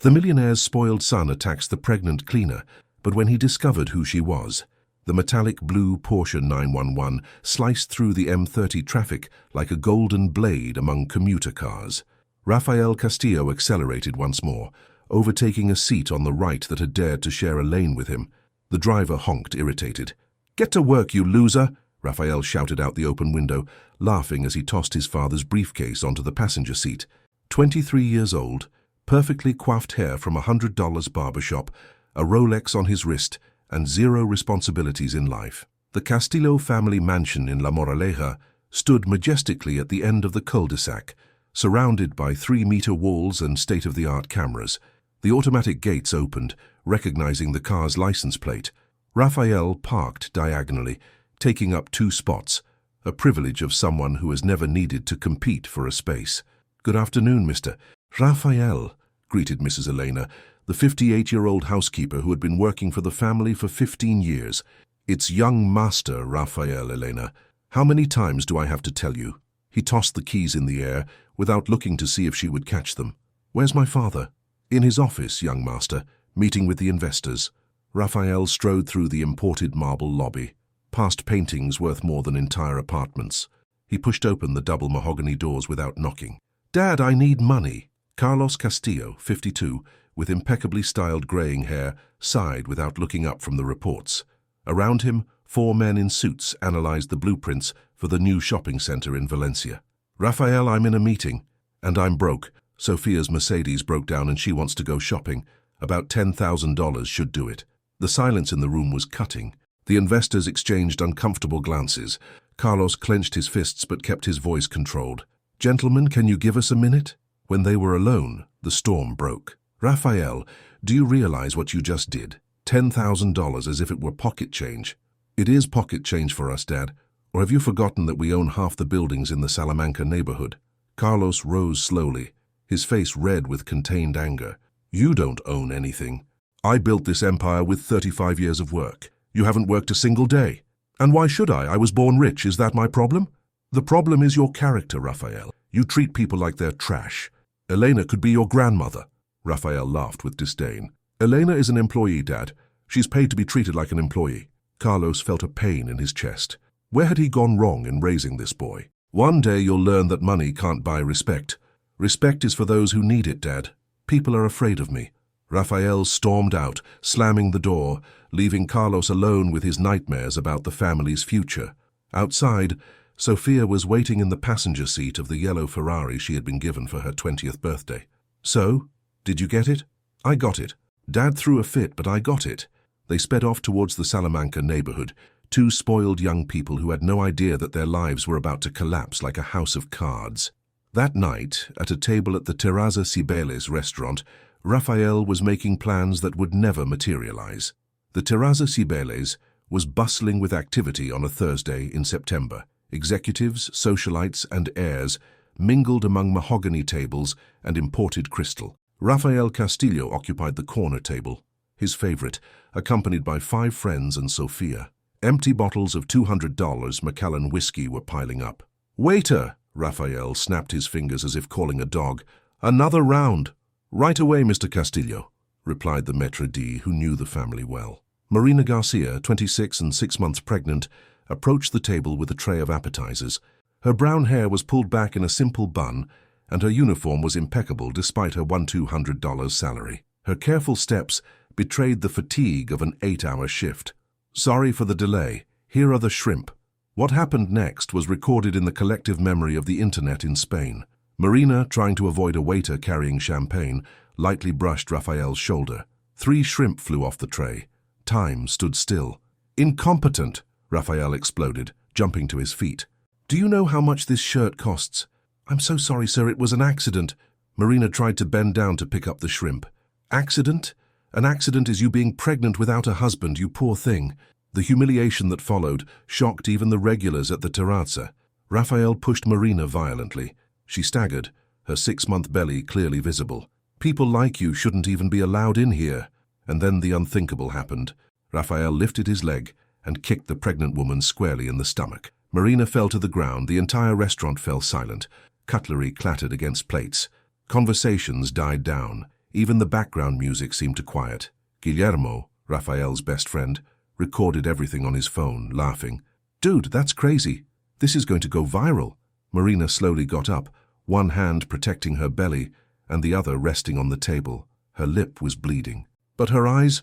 The millionaire's spoiled son attacks the pregnant cleaner, but when he discovered who she was, the metallic blue Porsche 911 sliced through the M30 traffic like a golden blade among commuter cars. Rafael Castillo accelerated once more, overtaking a seat on the right that had dared to share a lane with him. The driver honked, irritated. "Get to work, you loser!" Rafael shouted out the open window, laughing as he tossed his father's briefcase onto the passenger seat. 23 years old, perfectly coiffed hair from a $100 barbershop, a Rolex on his wrist, and zero responsibilities in life. The Castillo family mansion in La Moraleja stood majestically at the end of the cul-de-sac, surrounded by 3-meter walls and state-of-the-art cameras. The automatic gates opened, recognizing the car's license plate. Rafael parked diagonally, taking up 2 spots, a privilege of someone who has never needed to compete for a space. "Good afternoon, Mr. Rafael," greeted Mrs. Elena, the 58-year-old housekeeper who had been working for the family for 15 years. "It's young master, Rafael, Elena. How many times do I have to tell you?" He tossed the keys in the air, without looking to see if she would catch them. "Where's my father?" "In his office, young master, meeting with the investors." Rafael strode through the imported marble lobby, past paintings worth more than entire apartments. He pushed open the double mahogany doors without knocking. "Dad, I need money." Carlos Castillo, 52, with impeccably styled graying hair, sighed without looking up from the reports. Around him, 4 men in suits analyzed the blueprints for the new shopping center in Valencia. "Rafael, I'm in a meeting, and I'm broke. Sophia's Mercedes broke down and she wants to go shopping. About $10,000 should do it." The silence in the room was cutting. The investors exchanged uncomfortable glances. Carlos clenched his fists but kept his voice controlled. "Gentlemen, can you give us a minute?" When they were alone, the storm broke. "Rafael, do you realize what you just did? $10,000 as if it were pocket change." "It is pocket change for us, Dad. Or have you forgotten that we own half the buildings in the Salamanca neighborhood?" Carlos rose slowly, his face red with contained anger. "You don't own anything. I built this empire with 35 years of work. You haven't worked a single day. And why should I? I was born rich. Is that my problem?" "The problem is your character, Rafael. You treat people like they're trash. Elena could be your grandmother." Rafael laughed with disdain. "Elena is an employee, Dad. She's paid to be treated like an employee." Carlos felt a pain in his chest. Where had he gone wrong in raising this boy? "One day you'll learn that money can't buy respect. Respect is for those who need it, Dad. People are afraid of me." Rafael stormed out, slamming the door, leaving Carlos alone with his nightmares about the family's future. Outside, Sophia was waiting in the passenger seat of the yellow Ferrari she had been given for her 20th birthday. "So, did you get it?" "I got it. Dad threw a fit, but I got it." They sped off towards the Salamanca neighborhood, 2 spoiled young people who had no idea that their lives were about to collapse like a house of cards. That night, at a table at the Terraza Cibeles restaurant, Rafael was making plans that would never materialize. The Terraza Cibeles was bustling with activity on a Thursday in September. Executives, socialites, and heirs mingled among mahogany tables and imported crystal. Rafael Castillo occupied the corner table, his favorite, accompanied by 5 friends and Sophia. Empty bottles of $200 Macallan whiskey were piling up. "Waiter!" Rafael snapped his fingers as if calling a dog. "Another round." "Right away, Mr. Castillo," replied the maître d', who knew the family well. Marina Garcia, 26 and 6 months pregnant, approached the table with a tray of appetizers. Her brown hair was pulled back in a simple bun, and her uniform was impeccable despite her $1,200 salary. Her careful steps betrayed the fatigue of an 8-hour shift. "Sorry for the delay. Here are the shrimp." What happened next was recorded in the collective memory of the internet in Spain. Marina, trying to avoid a waiter carrying champagne, lightly brushed Rafael's shoulder. 3 shrimp flew off the tray. Time stood still. "Incompetent!" Rafael exploded, jumping to his feet. "Do you know how much this shirt costs?" "I'm so sorry, sir, it was an accident." Marina tried to bend down to pick up the shrimp. "Accident? An accident is you being pregnant without a husband, you poor thing." The humiliation that followed shocked even the regulars at the terrazza. Rafael pushed Marina violently. She staggered, her 6-month belly clearly visible. "People like you shouldn't even be allowed in here." And then the unthinkable happened. Rafael lifted his leg and kicked the pregnant woman squarely in the stomach. Marina fell to the ground. The entire restaurant fell silent. Cutlery clattered against plates. Conversations died down. Even the background music seemed to quiet. Guillermo, Rafael's best friend, recorded everything on his phone, laughing. "Dude, that's crazy. This is going to go viral." Marina slowly got up, one hand protecting her belly and the other resting on the table. Her lip was bleeding. But her eyes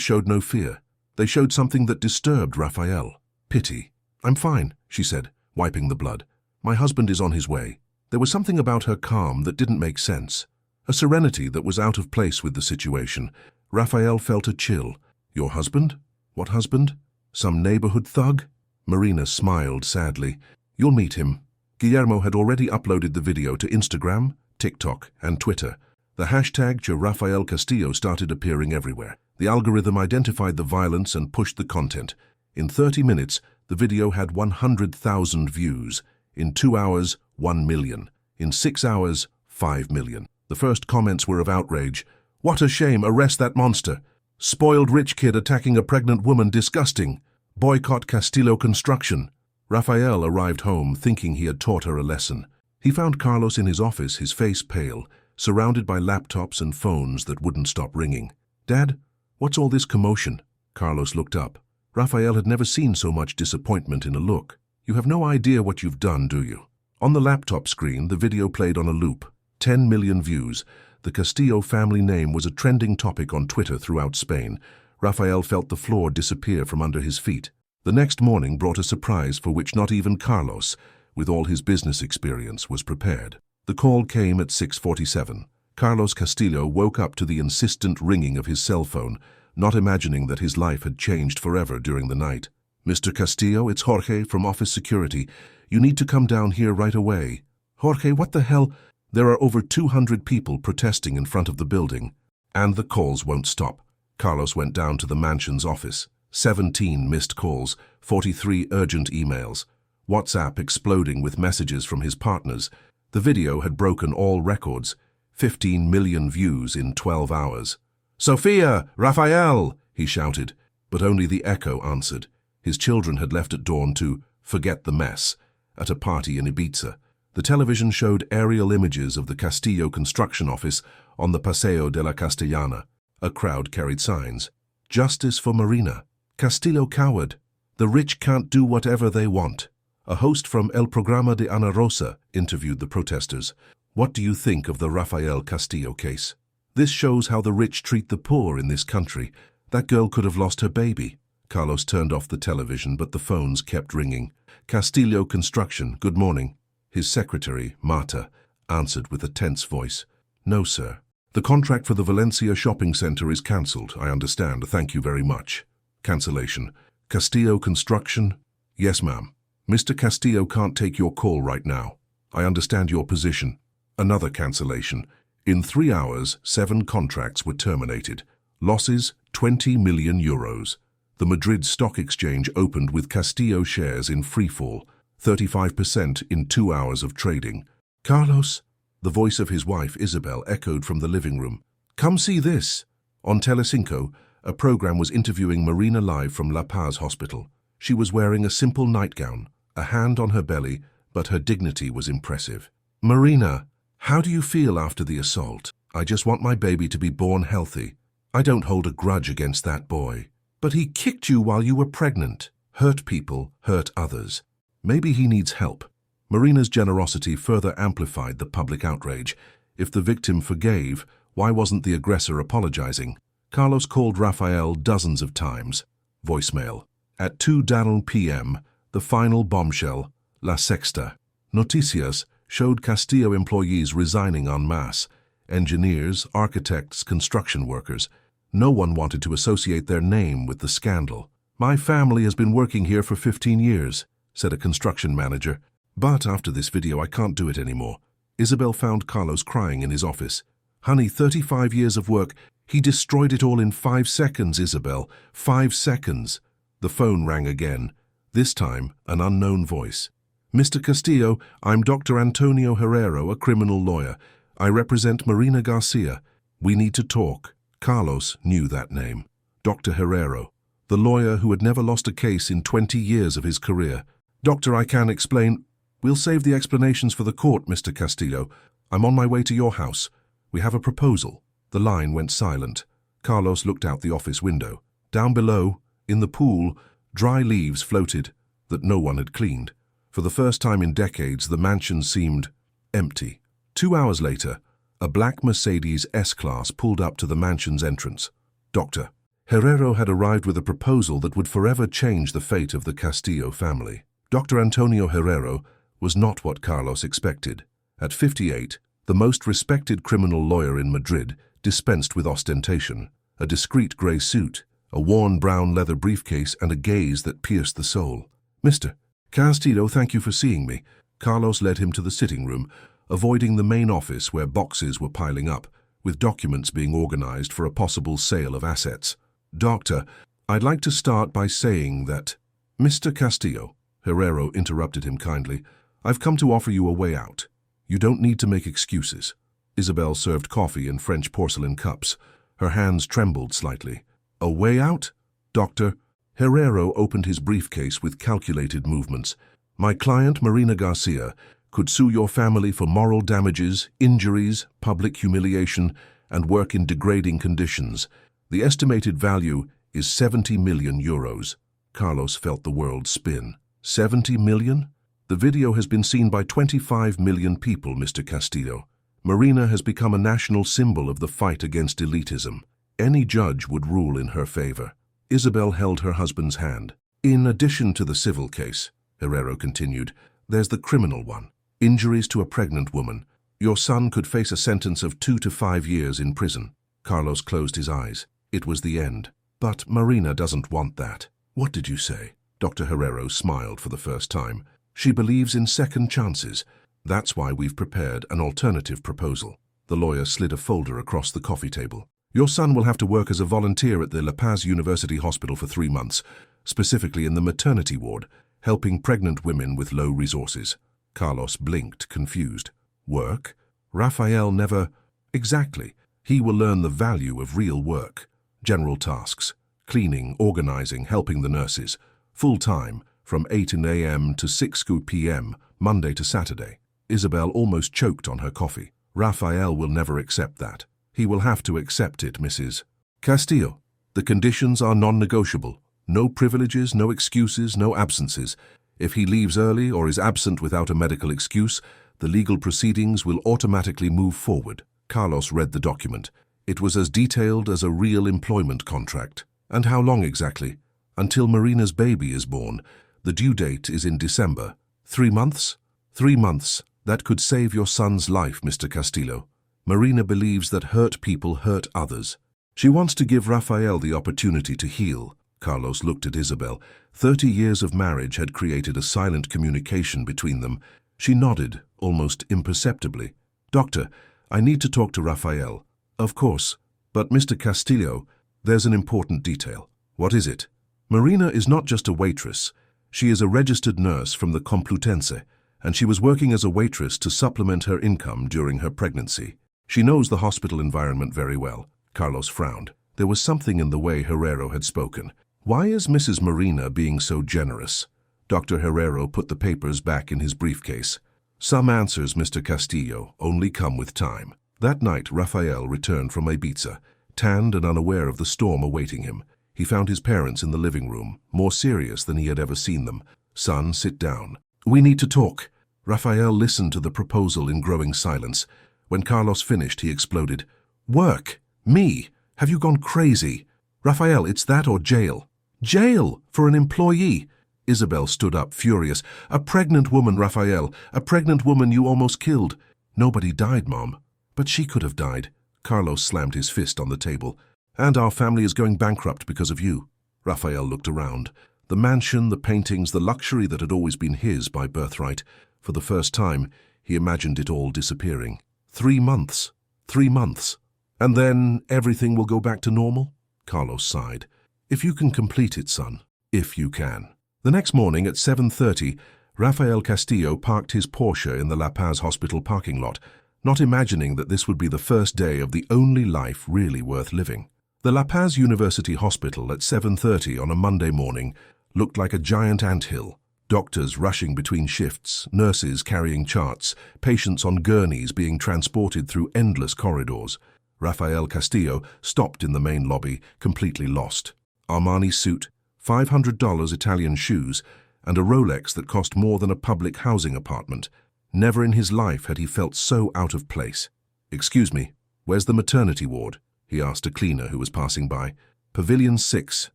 showed no fear. They showed something that disturbed Rafael. Pity. "I'm fine," she said, wiping the blood. "My husband is on his way." There was something about her calm that didn't make sense. A serenity that was out of place with the situation. Rafael felt a chill. "Your husband? What husband? Some neighborhood thug?" Marina smiled sadly. "You'll meet him." Guillermo had already uploaded the video to Instagram, TikTok, and Twitter. The hashtag #Rafael Castillo started appearing everywhere. The algorithm identified the violence and pushed the content. In 30 minutes, the video had 100,000 views. In 2 hours, 1 million. In 6 hours, 5 million. The first comments were of outrage. "What a shame, arrest that monster." "Spoiled rich kid attacking a pregnant woman, disgusting." "Boycott Castillo construction." Rafael arrived home thinking he had taught her a lesson. He found Carlos in his office, his face pale, surrounded by laptops and phones that wouldn't stop ringing. "Dad, what's all this commotion?" Carlos looked up. Rafael had never seen so much disappointment in a look. "You have no idea what you've done, do you?" On the laptop screen, the video played on a loop. 10 million views. The Castillo family name was a trending topic on Twitter throughout Spain. Rafael felt the floor disappear from under his feet. The next morning brought a surprise for which not even Carlos, with all his business experience, was prepared. The call came at 6:47. Carlos Castillo woke up to the insistent ringing of his cell phone, not imagining that his life had changed forever during the night. "Mr. Castillo, it's Jorge from office security. You need to come down here right away." "Jorge, what the hell?" "There are over 200 people protesting in front of the building." And the calls won't stop. Carlos went down to the mansion's office. 17 missed calls, 43 urgent emails. WhatsApp exploding with messages from his partners. The video had broken all records. 15 million views in 12 hours. "Sofia! Rafael!" he shouted, but only the echo answered. His children had left at dawn to "forget the mess" at a party in Ibiza. The television showed aerial images of the Castillo construction office on the Paseo de la Castellana. A crowd carried signs. "Justice for Marina. Castillo coward. The rich can't do whatever they want." A host from El Programa de Ana Rosa interviewed the protesters. "What do you think of the Rafael Castillo case? This shows how the rich treat the poor in this country. That girl could have lost her baby." Carlos turned off the television, but the phones kept ringing. "Castillo Construction, good morning." His secretary, Marta, answered with a tense voice. "No, sir. The contract for the Valencia shopping center is cancelled, I understand. Thank you very much." Cancellation. "Castillo Construction?" "Yes, ma'am. Mr. Castillo can't take your call right now. I understand your position." Another cancellation. In 3 hours, 7 contracts were terminated. Losses, 20 million euros. The Madrid Stock Exchange opened with Castillo shares in freefall, 35% in 2 hours of trading. "Carlos?" The voice of his wife, Isabel, echoed from the living room. "Come see this." On Telecinco, a program was interviewing Marina live from La Paz Hospital. She was wearing a simple nightgown, a hand on her belly, but her dignity was impressive. "Marina, how do you feel after the assault?" "I just want my baby to be born healthy. I don't hold a grudge against that boy." "But he kicked you while you were pregnant." "Hurt people, hurt others. Maybe he needs help." Marina's generosity further amplified the public outrage. If the victim forgave, why wasn't the aggressor apologizing? Carlos called Rafael dozens of times. Voicemail. At 2:00 p.m., the final bombshell, La Sexta. Noticias showed Castillo employees resigning en masse. Engineers, architects, construction workers. No one wanted to associate their name with the scandal. "My family has been working here for 15 years, said a construction manager. "But after this video, I can't do it anymore." Isabel found Carlos crying in his office. "Honey, 35 years of work. He destroyed it all in 5 seconds, Isabel. 5 seconds." The phone rang again. This time, an unknown voice. "Mr. Castillo, I'm Dr. Antonio Herrero, a criminal lawyer. I represent Marina Garcia. We need to talk." Carlos knew that name. Dr. Herrero, the lawyer who had never lost a case in 20 years of his career. "Doctor, I can explain." "We'll save the explanations for the court, Mr. Castillo. I'm on my way to your house. We have a proposal." The line went silent. Carlos looked out the office window. Down below, in the pool, dry leaves floated that no one had cleaned. For the first time in decades, the mansion seemed empty. 2 hours later, a black Mercedes S-Class pulled up to the mansion's entrance. Dr. Herrero had arrived with a proposal that would forever change the fate of the Castillo family. Dr. Antonio Herrero was not what Carlos expected. At 58, the most respected criminal lawyer in Madrid dispensed with ostentation. A discreet grey suit, a worn brown leather briefcase, and a gaze that pierced the soul. "Mr. Castillo, thank you for seeing me." Carlos led him to the sitting room, avoiding the main office where boxes were piling up, with documents being organized for a possible sale of assets. "Doctor, I'd like to start by saying that—" "Mr. Castillo," Herrero interrupted him kindly, "I've come to offer you a way out. You don't need to make excuses." Isabel served coffee in French porcelain cups. Her hands trembled slightly. "A way out?" "Doctor." Herrero opened his briefcase with calculated movements. "My client, Marina Garcia, could sue your family for moral damages, injuries, public humiliation, and work in degrading conditions. The estimated value is 70 million euros. Carlos felt the world spin. 70 million? The video has been seen by 25 million people, Mr. Castillo. Marina has become a national symbol of the fight against elitism. Any judge would rule in her favor." Isabel held her husband's hand. "In addition to the civil case," Herrero continued, "there's the criminal one. Injuries to a pregnant woman. Your son could face a sentence of 2 to 5 years in prison." Carlos closed his eyes. It was the end. "But Marina doesn't want that." "What did you say?" Dr. Herrero smiled for the first time. "She believes in second chances. That's why we've prepared an alternative proposal." The lawyer slid a folder across the coffee table. "Your son will have to work as a volunteer at the La Paz University Hospital for 3 months, specifically in the maternity ward, helping pregnant women with low resources." Carlos blinked, confused. "Work? Rafael never—" "Exactly. He will learn the value of real work. General tasks. Cleaning, organizing, helping the nurses. Full-time, from 8 a.m. to 6 p.m., Monday to Saturday." Isabel almost choked on her coffee. "Rafael will never accept that." "He will have to accept it, Mrs. Castillo. The conditions are non-negotiable. No privileges, no excuses, no absences. If he leaves early or is absent without a medical excuse, the legal proceedings will automatically move forward." Carlos read the document. It was as detailed as a real employment contract. "And how long exactly?" "Until Marina's baby is born. The due date is in December." 3 months? 3 months. That could save your son's life, Mr. Castillo. Marina believes that hurt people hurt others. She wants to give Rafael the opportunity to heal." Carlos looked at Isabel. 30 years of marriage had created a silent communication between them. She nodded, almost imperceptibly. "Doctor, I need to talk to Rafael." "Of course. But Mr. Castillo, there's an important detail." "What is it?" "Marina is not just a waitress. She is a registered nurse from the Complutense, and she was working as a waitress to supplement her income during her pregnancy. She knows the hospital environment very well." Carlos frowned. There was something in the way Herrero had spoken. "Why is Mrs. Marina being so generous?" Dr. Herrero put the papers back in his briefcase. "Some answers, Mr. Castillo, only come with time." That night, Rafael returned from Ibiza, tanned and unaware of the storm awaiting him. He found his parents in the living room, more serious than he had ever seen them. "Son, sit down." "We need to talk." Rafael listened to the proposal in growing silence. When Carlos finished, he exploded. "Work? Me? Have you gone crazy? Rafael, it's that or jail." "Jail? For an employee?" Isabel stood up, furious. "A pregnant woman, Rafael. A pregnant woman you almost killed." "Nobody died, Mom." "But she could have died." Carlos slammed his fist on the table. "And our family is going bankrupt because of you." Rafael looked around. The mansion, the paintings, the luxury that had always been his by birthright. For the first time, he imagined it all disappearing. 3 months. 3 months. "And then everything will go back to normal?" Carlos sighed. "If you can complete it, son. If you can." The next morning at 7:30, Rafael Castillo parked his Porsche in the La Paz hospital parking lot, not imagining that this would be the first day of the only life really worth living. The La Paz University Hospital at 7:30 on a Monday morning looked like a giant anthill. Doctors rushing between shifts, nurses carrying charts, patients on gurneys being transported through endless corridors. Rafael Castillo stopped in the main lobby, completely lost. Armani suit, $500 Italian shoes, and a Rolex that cost more than a public housing apartment. Never in his life had he felt so out of place. "Excuse me, where's the maternity ward?" he asked a cleaner who was passing by. "Pavilion 6,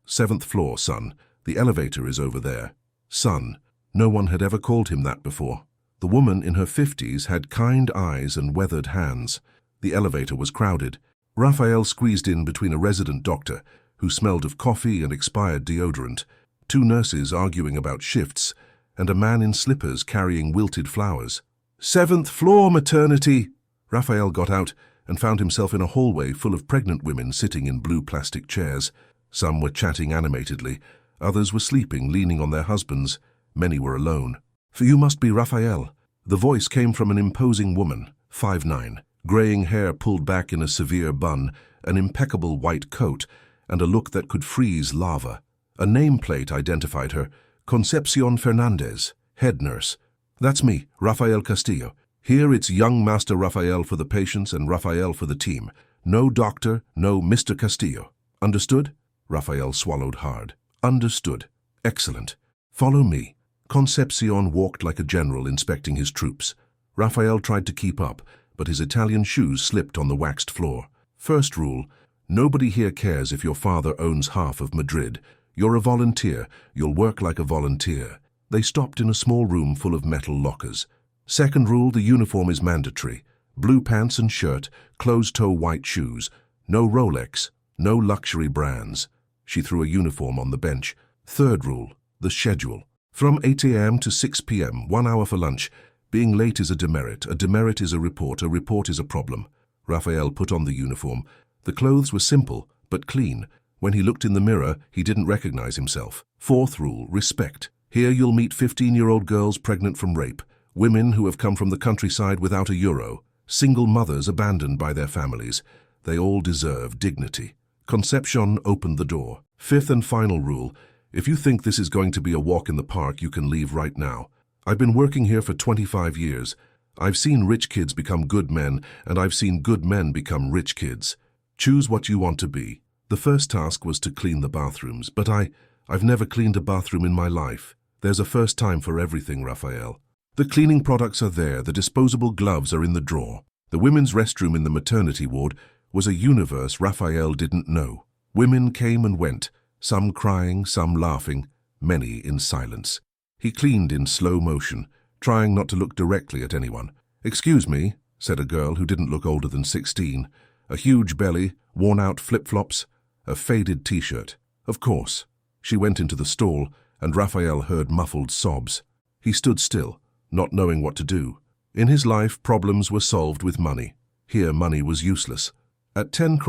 7th floor, son. The elevator is over there." Son. No one had ever called him that before. The woman in her 50s had kind eyes and weathered hands. The elevator was crowded. Rafael squeezed in between a resident doctor, who smelled of coffee and expired deodorant, two nurses arguing about shifts, and a man in slippers carrying wilted flowers. "7th floor maternity!" Rafael got out and found himself in a hallway full of pregnant women sitting in blue plastic chairs. Some were chatting animatedly, others were sleeping, leaning on their husbands. Many were alone. "For you must be Rafael." The voice came from an imposing woman, 5'9", graying hair pulled back in a severe bun, an impeccable white coat, and a look that could freeze lava. A nameplate identified her, Concepcion Fernandez, head nurse. "That's me, Rafael Castillo. Here it's young Master Rafael for the patients and Rafael for the team. No doctor, no Mr. Castillo. Understood?" Rafael swallowed hard. "Understood. Excellent. Follow me." Concepcion walked like a general inspecting his troops. Rafael tried to keep up, but his Italian shoes slipped on the waxed floor. "First rule, nobody here cares if your father owns half of Madrid. You're a volunteer. You'll work like a volunteer." They stopped in a small room full of metal lockers. "Second rule, the uniform is mandatory. Blue pants and shirt, closed-toe white shoes. No Rolex, no luxury brands." She threw a uniform on the bench. "Third rule, the schedule. From 8 a.m. to 6 p.m., 1 hour for lunch. Being late is a demerit is a report is a problem." Rafael put on the uniform. The clothes were simple, but clean. When he looked in the mirror, he didn't recognize himself. Fourth rule, respect. Here you'll meet 15-year-old girls pregnant from rape, women who have come from the countryside without a euro, single mothers abandoned by their families. They all deserve dignity. Concepcion opened the door. Fifth and final rule, if you think this is going to be a walk in the park, you can leave right now. I've been working here for 25 years. I've seen rich kids become good men, and I've seen good men become rich kids. Choose what you want to be. The first task was to clean the bathrooms, but I've never cleaned a bathroom in my life. There's a first time for everything, Rafael. The cleaning products are there, the disposable gloves are in the drawer. The women's restroom in the maternity ward was a universe Rafael didn't know. Women came and went, some crying, some laughing, many in silence. He cleaned in slow motion, trying not to look directly at anyone. "Excuse me," said a girl who didn't look older than 16. A huge belly, worn-out flip-flops, a faded t-shirt. Of course. She went into the stall, and Rafael heard muffled sobs. He stood still, not knowing what to do. In his life, problems were solved with money. Here, money was useless. At 10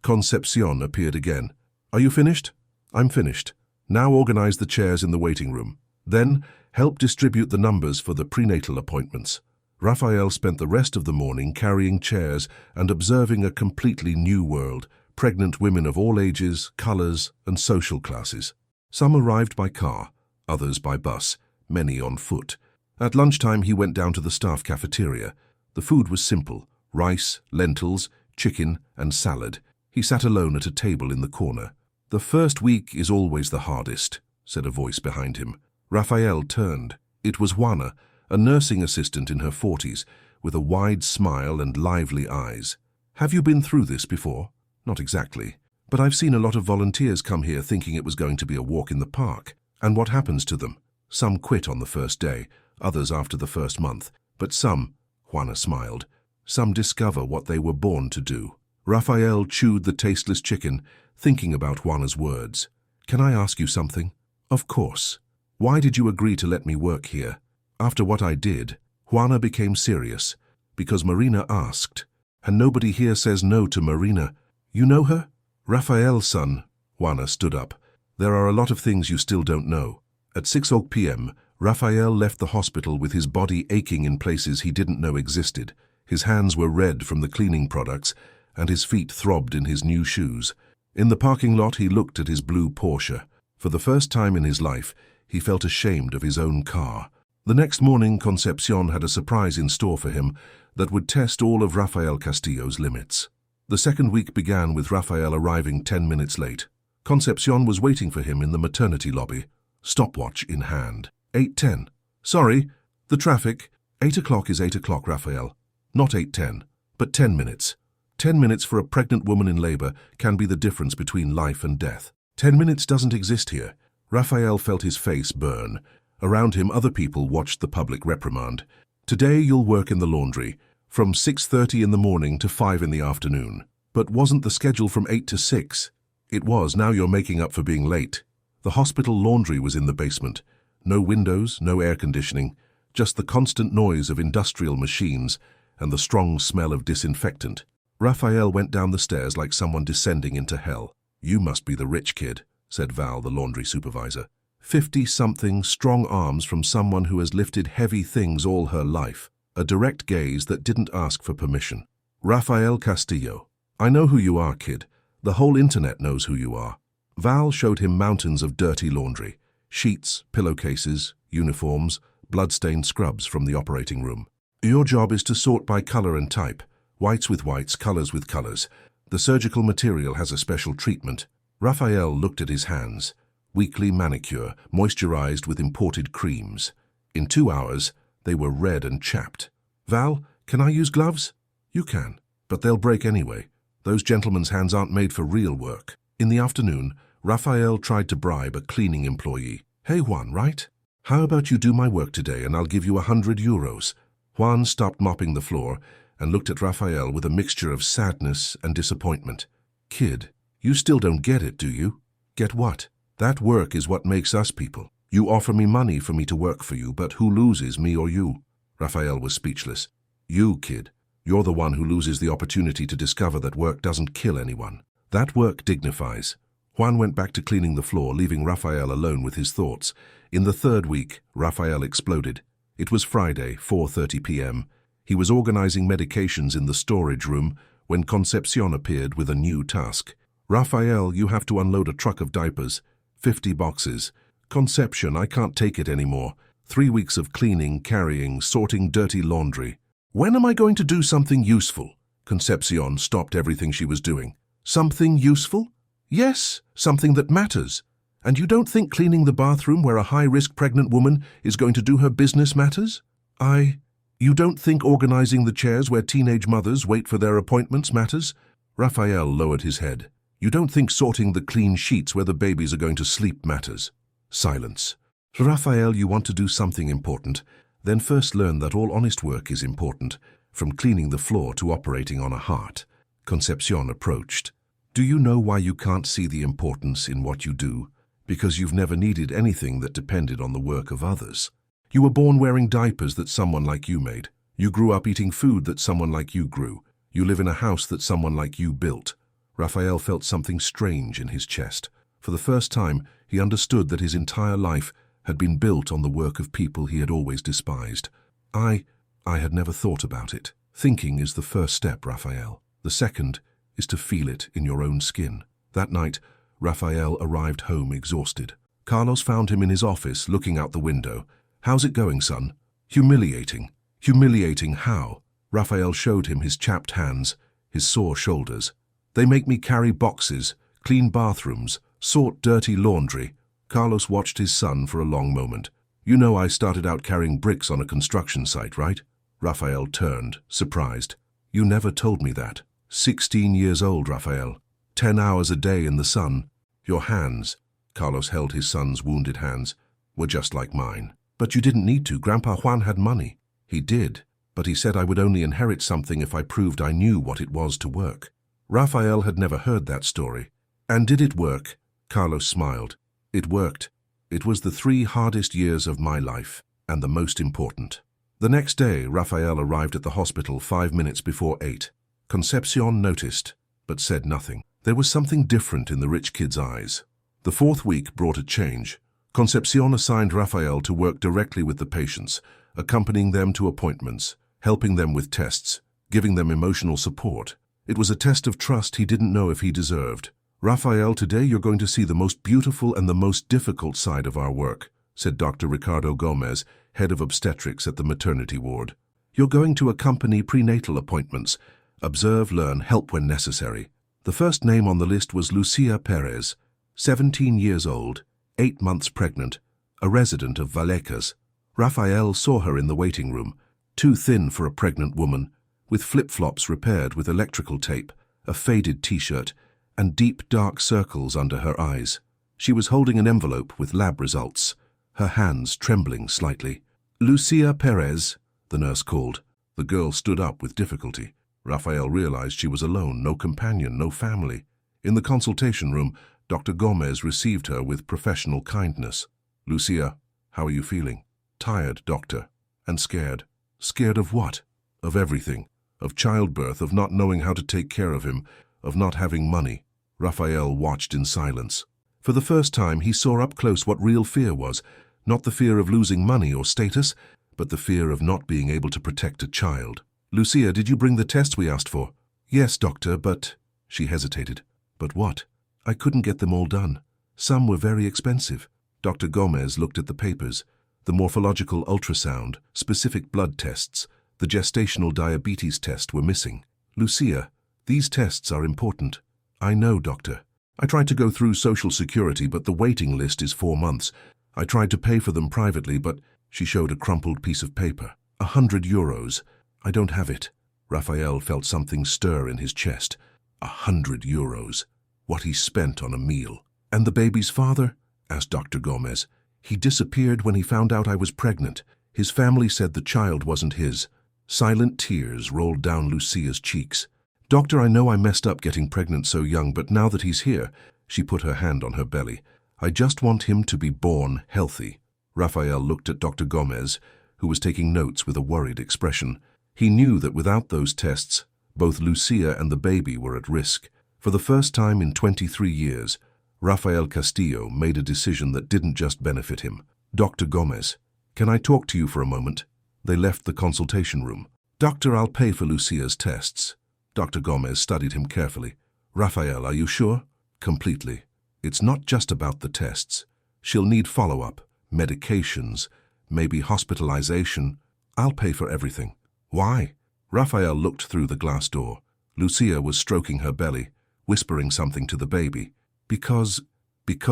Concepcion appeared again. "Are you finished?" "I'm finished. Now organize the chairs in the waiting room. Then, help distribute the numbers for the prenatal appointments." Rafael spent the rest of the morning carrying chairs and observing a completely new world, pregnant women of all ages, colors, and social classes. Some arrived by car, others by bus, many on foot. At lunchtime, he went down to the staff cafeteria. The food was simple: rice, lentils, chicken, and salad. He sat alone at a table in the corner. "The first week is always the hardest," said a voice behind him. Rafael turned. It was Juana, a nursing assistant in her 40s, with a wide smile and lively eyes. "Have you been through this before?" "Not exactly. But I've seen a lot of volunteers come here thinking it was going to be a walk in the park. And what happens to them? Some quit on the first day, others after the first month. But some," Juana smiled, "some discover what they were born to do." Rafael chewed the tasteless chicken, thinking about Juana's words. "Can I ask you something?" "Of course. Why did you agree to let me work here?" "After what I did." Juana became serious. "Because Marina asked. And nobody here says no to Marina. You know her?" "Rafael's son." Juana stood up. "There are a lot of things you still don't know." At 6 p.m., Rafael left the hospital with his body aching in places he didn't know existed. His hands were red from the cleaning products, and his feet throbbed in his new shoes. In the parking lot, he looked at his blue Porsche. For the first time in his life, he felt ashamed of his own car. The next morning, Concepcion had a surprise in store for him that would test all of Rafael Castillo's limits. The second week began with Raphael arriving 10 minutes late. Concepcion was waiting for him in the maternity lobby, stopwatch in hand. 8:10. Sorry, the traffic. 8 o'clock is 8 o'clock, Raphael. Not 8:10, but 10 minutes. 10 minutes for a pregnant woman in labor can be the difference between life and death. 10 minutes doesn't exist here. Raphael felt his face burn. Around him, other people watched the public reprimand. Today you'll work in the laundry, from 6:30 in the morning to 5 in the afternoon. But wasn't the schedule from 8 to 6? It was. Now you're making up for being late. The hospital laundry was in the basement. No windows, no air conditioning, just the constant noise of industrial machines and the strong smell of disinfectant. Raphael went down the stairs like someone descending into hell. You must be the rich kid, said Val, the laundry supervisor. 50-something, strong arms from someone who has lifted heavy things all her life. A direct gaze that didn't ask for permission. Rafael Castillo. I know who you are, kid. The whole internet knows who you are. Val showed him mountains of dirty laundry. Sheets, pillowcases, uniforms, blood-stained scrubs from the operating room. Your job is to sort by color and type. Whites with whites, colors with colors. The surgical material has a special treatment. Raphael looked at his hands. Weekly manicure, moisturized with imported creams. In 2 hours, they were red and chapped. Val, can I use gloves? You can, but they'll break anyway. Those gentlemen's hands aren't made for real work. In the afternoon, Raphael tried to bribe a cleaning employee. Hey Juan, right? How about you do my work today and I'll give you 100 euros. Juan stopped mopping the floor and looked at Raphael with a mixture of sadness and disappointment. Kid, you still don't get it, do you? Get what? That work is what makes us people. You offer me money for me to work for you, but who loses, me or you? Raphael was speechless. You, kid. You're the one who loses the opportunity to discover that work doesn't kill anyone. That work dignifies. Juan went back to cleaning the floor, leaving Raphael alone with his thoughts. In the third week, Raphael exploded. It was Friday, 4:30 p.m. He was organizing medications in the storage room when Concepcion appeared with a new task. Raphael, you have to unload a truck of diapers. 50 boxes. Concepcion, I can't take it anymore. 3 weeks of cleaning, carrying, sorting dirty laundry. When am I going to do something useful? Concepcion stopped everything she was doing. Something useful? Yes, something that matters. And you don't think cleaning the bathroom where a high-risk pregnant woman is going to do her business matters? You don't think organizing the chairs where teenage mothers wait for their appointments matters? Raphael lowered his head. You don't think sorting the clean sheets where the babies are going to sleep matters? Silence. Raphael, you want to do something important, then first learn that all honest work is important, from cleaning the floor to operating on a heart. Concepcion approached. Do you know why you can't see the importance in what you do? Because you've never needed anything that depended on the work of others. You were born wearing diapers that someone like you made. You grew up eating food that someone like you grew. You live in a house that someone like you built. Raphael felt something strange in his chest. For the first time, he understood that his entire life had been built on the work of people he had always despised. I had never thought about it. Thinking is the first step, Raphael. The second is to feel it in your own skin. That night, Raphael arrived home exhausted. Carlos found him in his office, looking out the window. How's it going, son? Humiliating. Humiliating how? Raphael showed him his chapped hands, his sore shoulders. They make me carry boxes, clean bathrooms, sort dirty laundry. Carlos watched his son for a long moment. You know I started out carrying bricks on a construction site, right? Raphael turned, surprised. You never told me that. 16 years old, Raphael. 10 hours a day in the sun. Your hands, Carlos held his son's wounded hands, were just like mine. But you didn't need to. Grandpa Juan had money. He did, but he said I would only inherit something if I proved I knew what it was to work. Raphael had never heard that story. And did it work? Carlos smiled. It worked. It was the 3 hardest years of my life, and the most important. The next day, Raphael arrived at the hospital 5 minutes before 8. Concepcion noticed, but said nothing. There was something different in the rich kid's eyes. The 4th week brought a change. Concepcion assigned Raphael to work directly with the patients, accompanying them to appointments, helping them with tests, giving them emotional support. It was a test of trust he didn't know if he deserved. Raphael, today you're going to see the most beautiful and the most difficult side of our work, said Dr. Ricardo Gomez, head of obstetrics at the maternity ward. You're going to accompany prenatal appointments, Observe, learn, help when necessary. The first name on the list was Lucia Perez, 17 years old, 8 months pregnant, a resident of Vallecas. Rafael saw her in the waiting room, too thin for a pregnant woman, with flip-flops repaired with electrical tape, a faded t-shirt, and deep dark circles under her eyes. She was holding an envelope with lab results, her hands trembling slightly. "Lucia Perez," the nurse called. The girl stood up with difficulty. Rafael realized she was alone, no companion, no family. In the consultation room, Dr. Gomez received her with professional kindness. "Lucia, how are you feeling?" "Tired, doctor. And scared." "Scared of what?" "Of everything. Of childbirth, of not knowing how to take care of him, of not having money." Rafael watched in silence. For the first time, he saw up close what real fear was. Not the fear of losing money or status, but the fear of not being able to protect a child. "Lucia, did you bring the tests we asked for?" "Yes, doctor, but—" She hesitated. "But what?" "I couldn't get them all done. Some were very expensive." Dr. Gomez looked at the papers. The morphological ultrasound, specific blood tests, the gestational diabetes test were missing. "Lucia, these tests are important." "I know, doctor. I tried to go through Social Security, but the waiting list is 4 months. I tried to pay for them privately, but—" She showed a crumpled piece of paper. €100. "I don't have it." Rafael felt something stir in his chest. €100. What he spent on a meal. "And the baby's father?" asked Dr. Gomez. "He disappeared when he found out I was pregnant. His family said the child wasn't his." Silent tears rolled down Lucia's cheeks. "Doctor, I know I messed up getting pregnant so young, but now that he's here—" She put her hand on her belly. "I just want him to be born healthy." Rafael looked at Dr. Gomez, who was taking notes with a worried expression. He knew that without those tests, both Lucia and the baby were at risk. For the first time in 23 years, Rafael Castillo made a decision that didn't just benefit him. "Dr. Gomez, can I talk to you for a moment?" They left the consultation room. "Doctor, I'll pay for Lucia's tests." Dr. Gomez studied him carefully. "Rafael, are you sure?" "Completely. It's not just about the tests. She'll need follow-up, medications, maybe hospitalization. I'll pay for everything." "Why?" Rafael looked through the glass door. Lucia was stroking her belly, whispering something to the baby. Because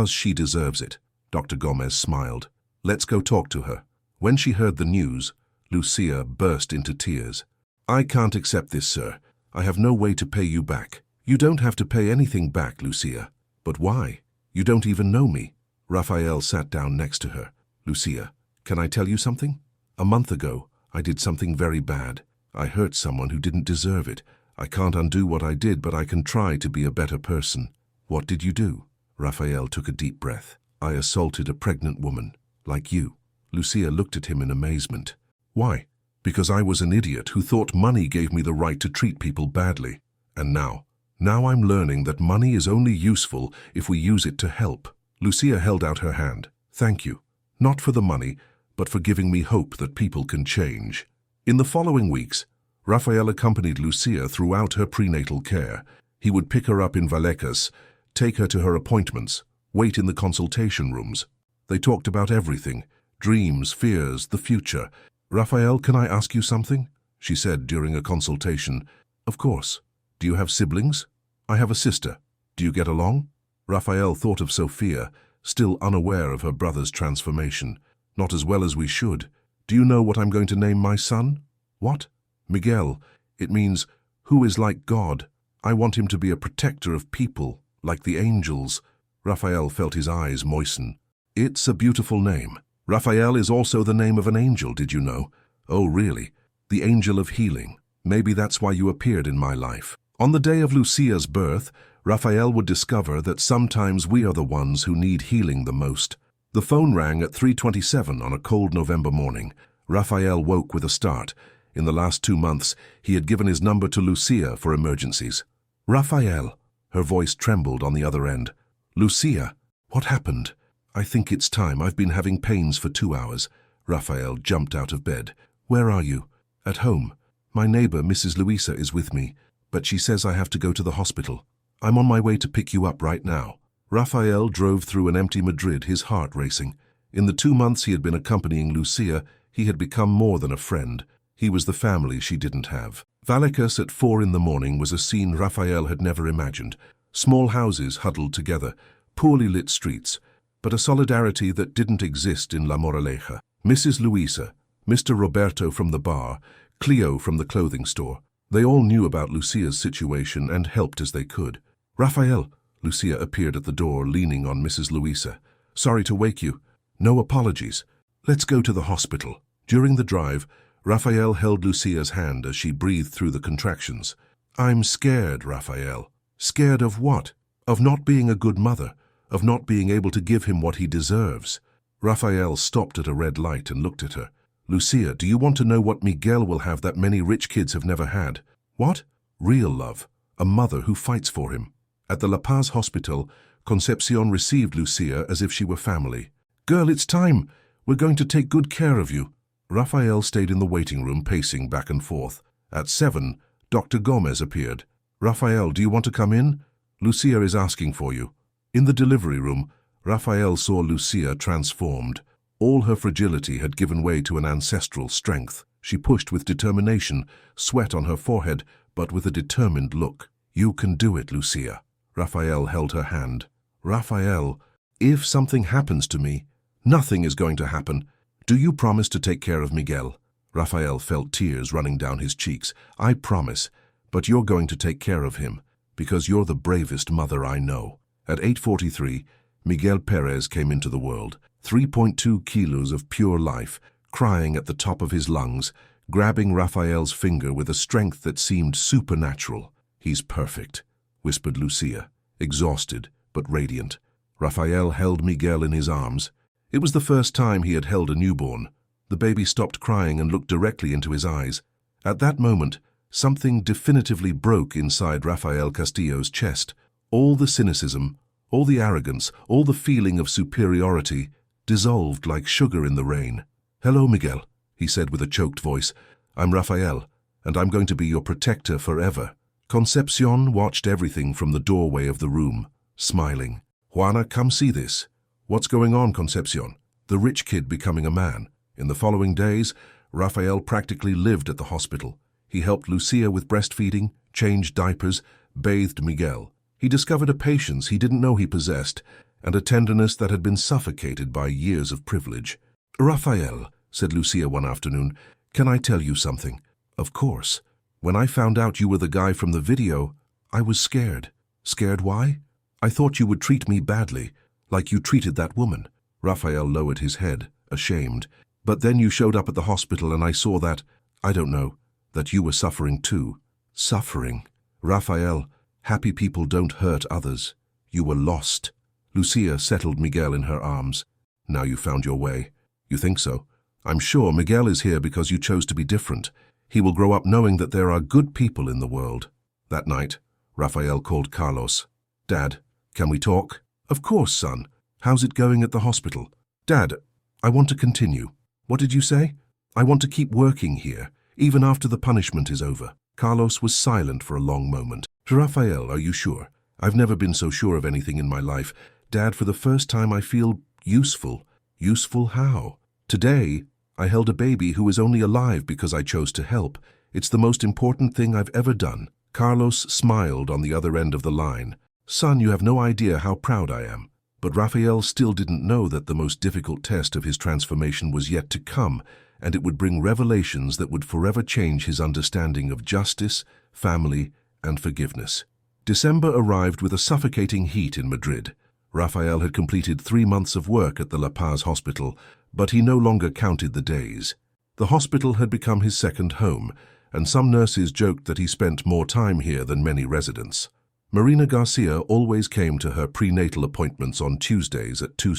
she deserves it." Dr. Gomez smiled. "Let's go talk to her." When she heard the news, Lucia burst into tears. "I can't accept this, sir. I have no way to pay you back." "You don't have to pay anything back, Lucia." "But why? You don't even know me." Rafael sat down next to her. "Lucia, can I tell you something? A month ago, I did something very bad. I hurt someone who didn't deserve it. I can't undo what I did, but I can try to be a better person." "What did you do?" Rafael took a deep breath. "I assaulted a pregnant woman, like you." Lucia looked at him in amazement. "Why?" "Because I was an idiot who thought money gave me the right to treat people badly. And now I'm learning that money is only useful if we use it to help." Lucia held out her hand. "Thank you. Not for the money, but for giving me hope that people can change." In the following weeks, Rafael accompanied Lucia throughout her prenatal care. He would pick her up in Vallecas, take her to her appointments, wait in the consultation rooms. They talked about everything: dreams, fears, the future. "Rafael, can I ask you something?" she said during a consultation. "Of course. Do you have siblings?" "I have a sister. Do you get along?" Rafael thought of Sophia, still unaware of her brother's transformation. "Not as well as we should. Do you know what I'm going to name my son?" "What?" "Miguel. It means, who is like God. I want him to be a protector of people, like the angels." Rafael felt his eyes moisten. "It's a beautiful name. Rafael is also the name of an angel, did you know?" "Oh, really? The angel of healing. Maybe that's why you appeared in my life." On the day of Lucia's birth, Rafael would discover that sometimes we are the ones who need healing the most. The phone rang at 3:27 on a cold November morning. Rafael woke with a start. In the last 2 months, he had given his number to Lucia for emergencies. "Rafael." Her voice trembled on the other end. "Lucia, what happened?" "I think it's time. I've been having pains for 2 hours." Rafael jumped out of bed. "Where are you?" "At home. My neighbor, Mrs. Luisa, is with me, but she says I have to go to the hospital. I'm on my way to pick you up right now." Rafael drove through an empty Madrid, his heart racing. In the 2 months he had been accompanying Lucia, he had become more than a friend. He was the family she didn't have. Vallecas at 4 in the morning was a scene Raphael had never imagined. Small houses huddled together, poorly lit streets, but a solidarity that didn't exist in La Moraleja. Mrs. Luisa, Mr. Roberto from the bar, Cleo from the clothing store. They all knew about Lucia's situation and helped as they could. "Raphael," Lucia appeared at the door, leaning on Mrs. Luisa. "Sorry to wake you. No apologies. Let's go to the hospital." During the drive, Raphael held Lucia's hand as she breathed through the contractions. "I'm scared, Raphael." "Scared of what?" "Of not being a good mother, of not being able to give him what he deserves." Raphael stopped at a red light and looked at her. "Lucia, do you want to know what Miguel will have that many rich kids have never had?" "What?" "Real love. A mother who fights for him." At the La Paz hospital, Concepcion received Lucia as if she were family. "Girl, it's time. We're going to take good care of you." Raphael stayed in the waiting room, pacing back and forth. At 7, Dr. Gomez appeared. "Raphael, do you want to come in? Lucia is asking for you." In the delivery room, Raphael saw Lucia transformed. All her fragility had given way to an ancestral strength. She pushed with determination, sweat on her forehead, but with a determined look. "You can do it, Lucia." Raphael held her hand. "Raphael, if something happens to me—" "Nothing is going to happen. Do you promise to take care of Miguel?" Raphael felt tears running down his cheeks. "I promise, but you're going to take care of him, because you're the bravest mother I know." At 8:43, Miguel Perez came into the world. 3.2 kilos of pure life, crying at the top of his lungs, grabbing Raphael's finger with a strength that seemed supernatural. "He's perfect," whispered Lucia, exhausted but radiant. Raphael held Miguel in his arms. It was the first time he had held a newborn. The baby stopped crying and looked directly into his eyes. At that moment, something definitively broke inside Raphael Castillo's chest. All the cynicism, all the arrogance, all the feeling of superiority dissolved like sugar in the rain. "Hello, Miguel," he said with a choked voice. "I'm Raphael, and I'm going to be your protector forever." Concepcion watched everything from the doorway of the room, smiling. "Juana, come see this." "What's going on, Concepcion?" "The rich kid becoming a man." In the following days, Raphael practically lived at the hospital. He helped Lucia with breastfeeding, changed diapers, bathed Miguel. He discovered a patience he didn't know he possessed, and a tenderness that had been suffocated by years of privilege. "Raphael," said Lucia one afternoon, "can I tell you something?" "Of course. When I found out you were the guy from the video, I was scared." "Scared why?" "I thought you would treat me badly, like you treated that woman." Raphael lowered his head, ashamed. "But then you showed up at the hospital and I saw that, I don't know, that you were suffering too." "Suffering?" "Raphael, happy people don't hurt others. You were lost." Lucia settled Miguel in her arms. "Now you found your way." "You think so?" "I'm sure Miguel is here because you chose to be different. He will grow up knowing that there are good people in the world." That night, Raphael called Carlos. "Dad, can we talk?" "Of course, son. How's it going at the hospital?" "Dad, I want to continue." "What did you say?" "I want to keep working here, even after the punishment is over." Carlos was silent for a long moment. "Raphael, are you sure?" "I've never been so sure of anything in my life. Dad, for the first time I feel useful." "Useful how?" "Today, I held a baby who is only alive because I chose to help. It's the most important thing I've ever done." Carlos smiled on the other end of the line. "Son, you have no idea how proud I am." But Raphael still didn't know that the most difficult test of his transformation was yet to come, and it would bring revelations that would forever change his understanding of justice, family, and forgiveness. December arrived with a suffocating heat in Madrid. Raphael had completed 3 months of work at the La Paz hospital, but he no longer counted the days. The hospital had become his second home, and some nurses joked that he spent more time here than many residents. Marina Garcia always came to her prenatal appointments on Tuesdays at 2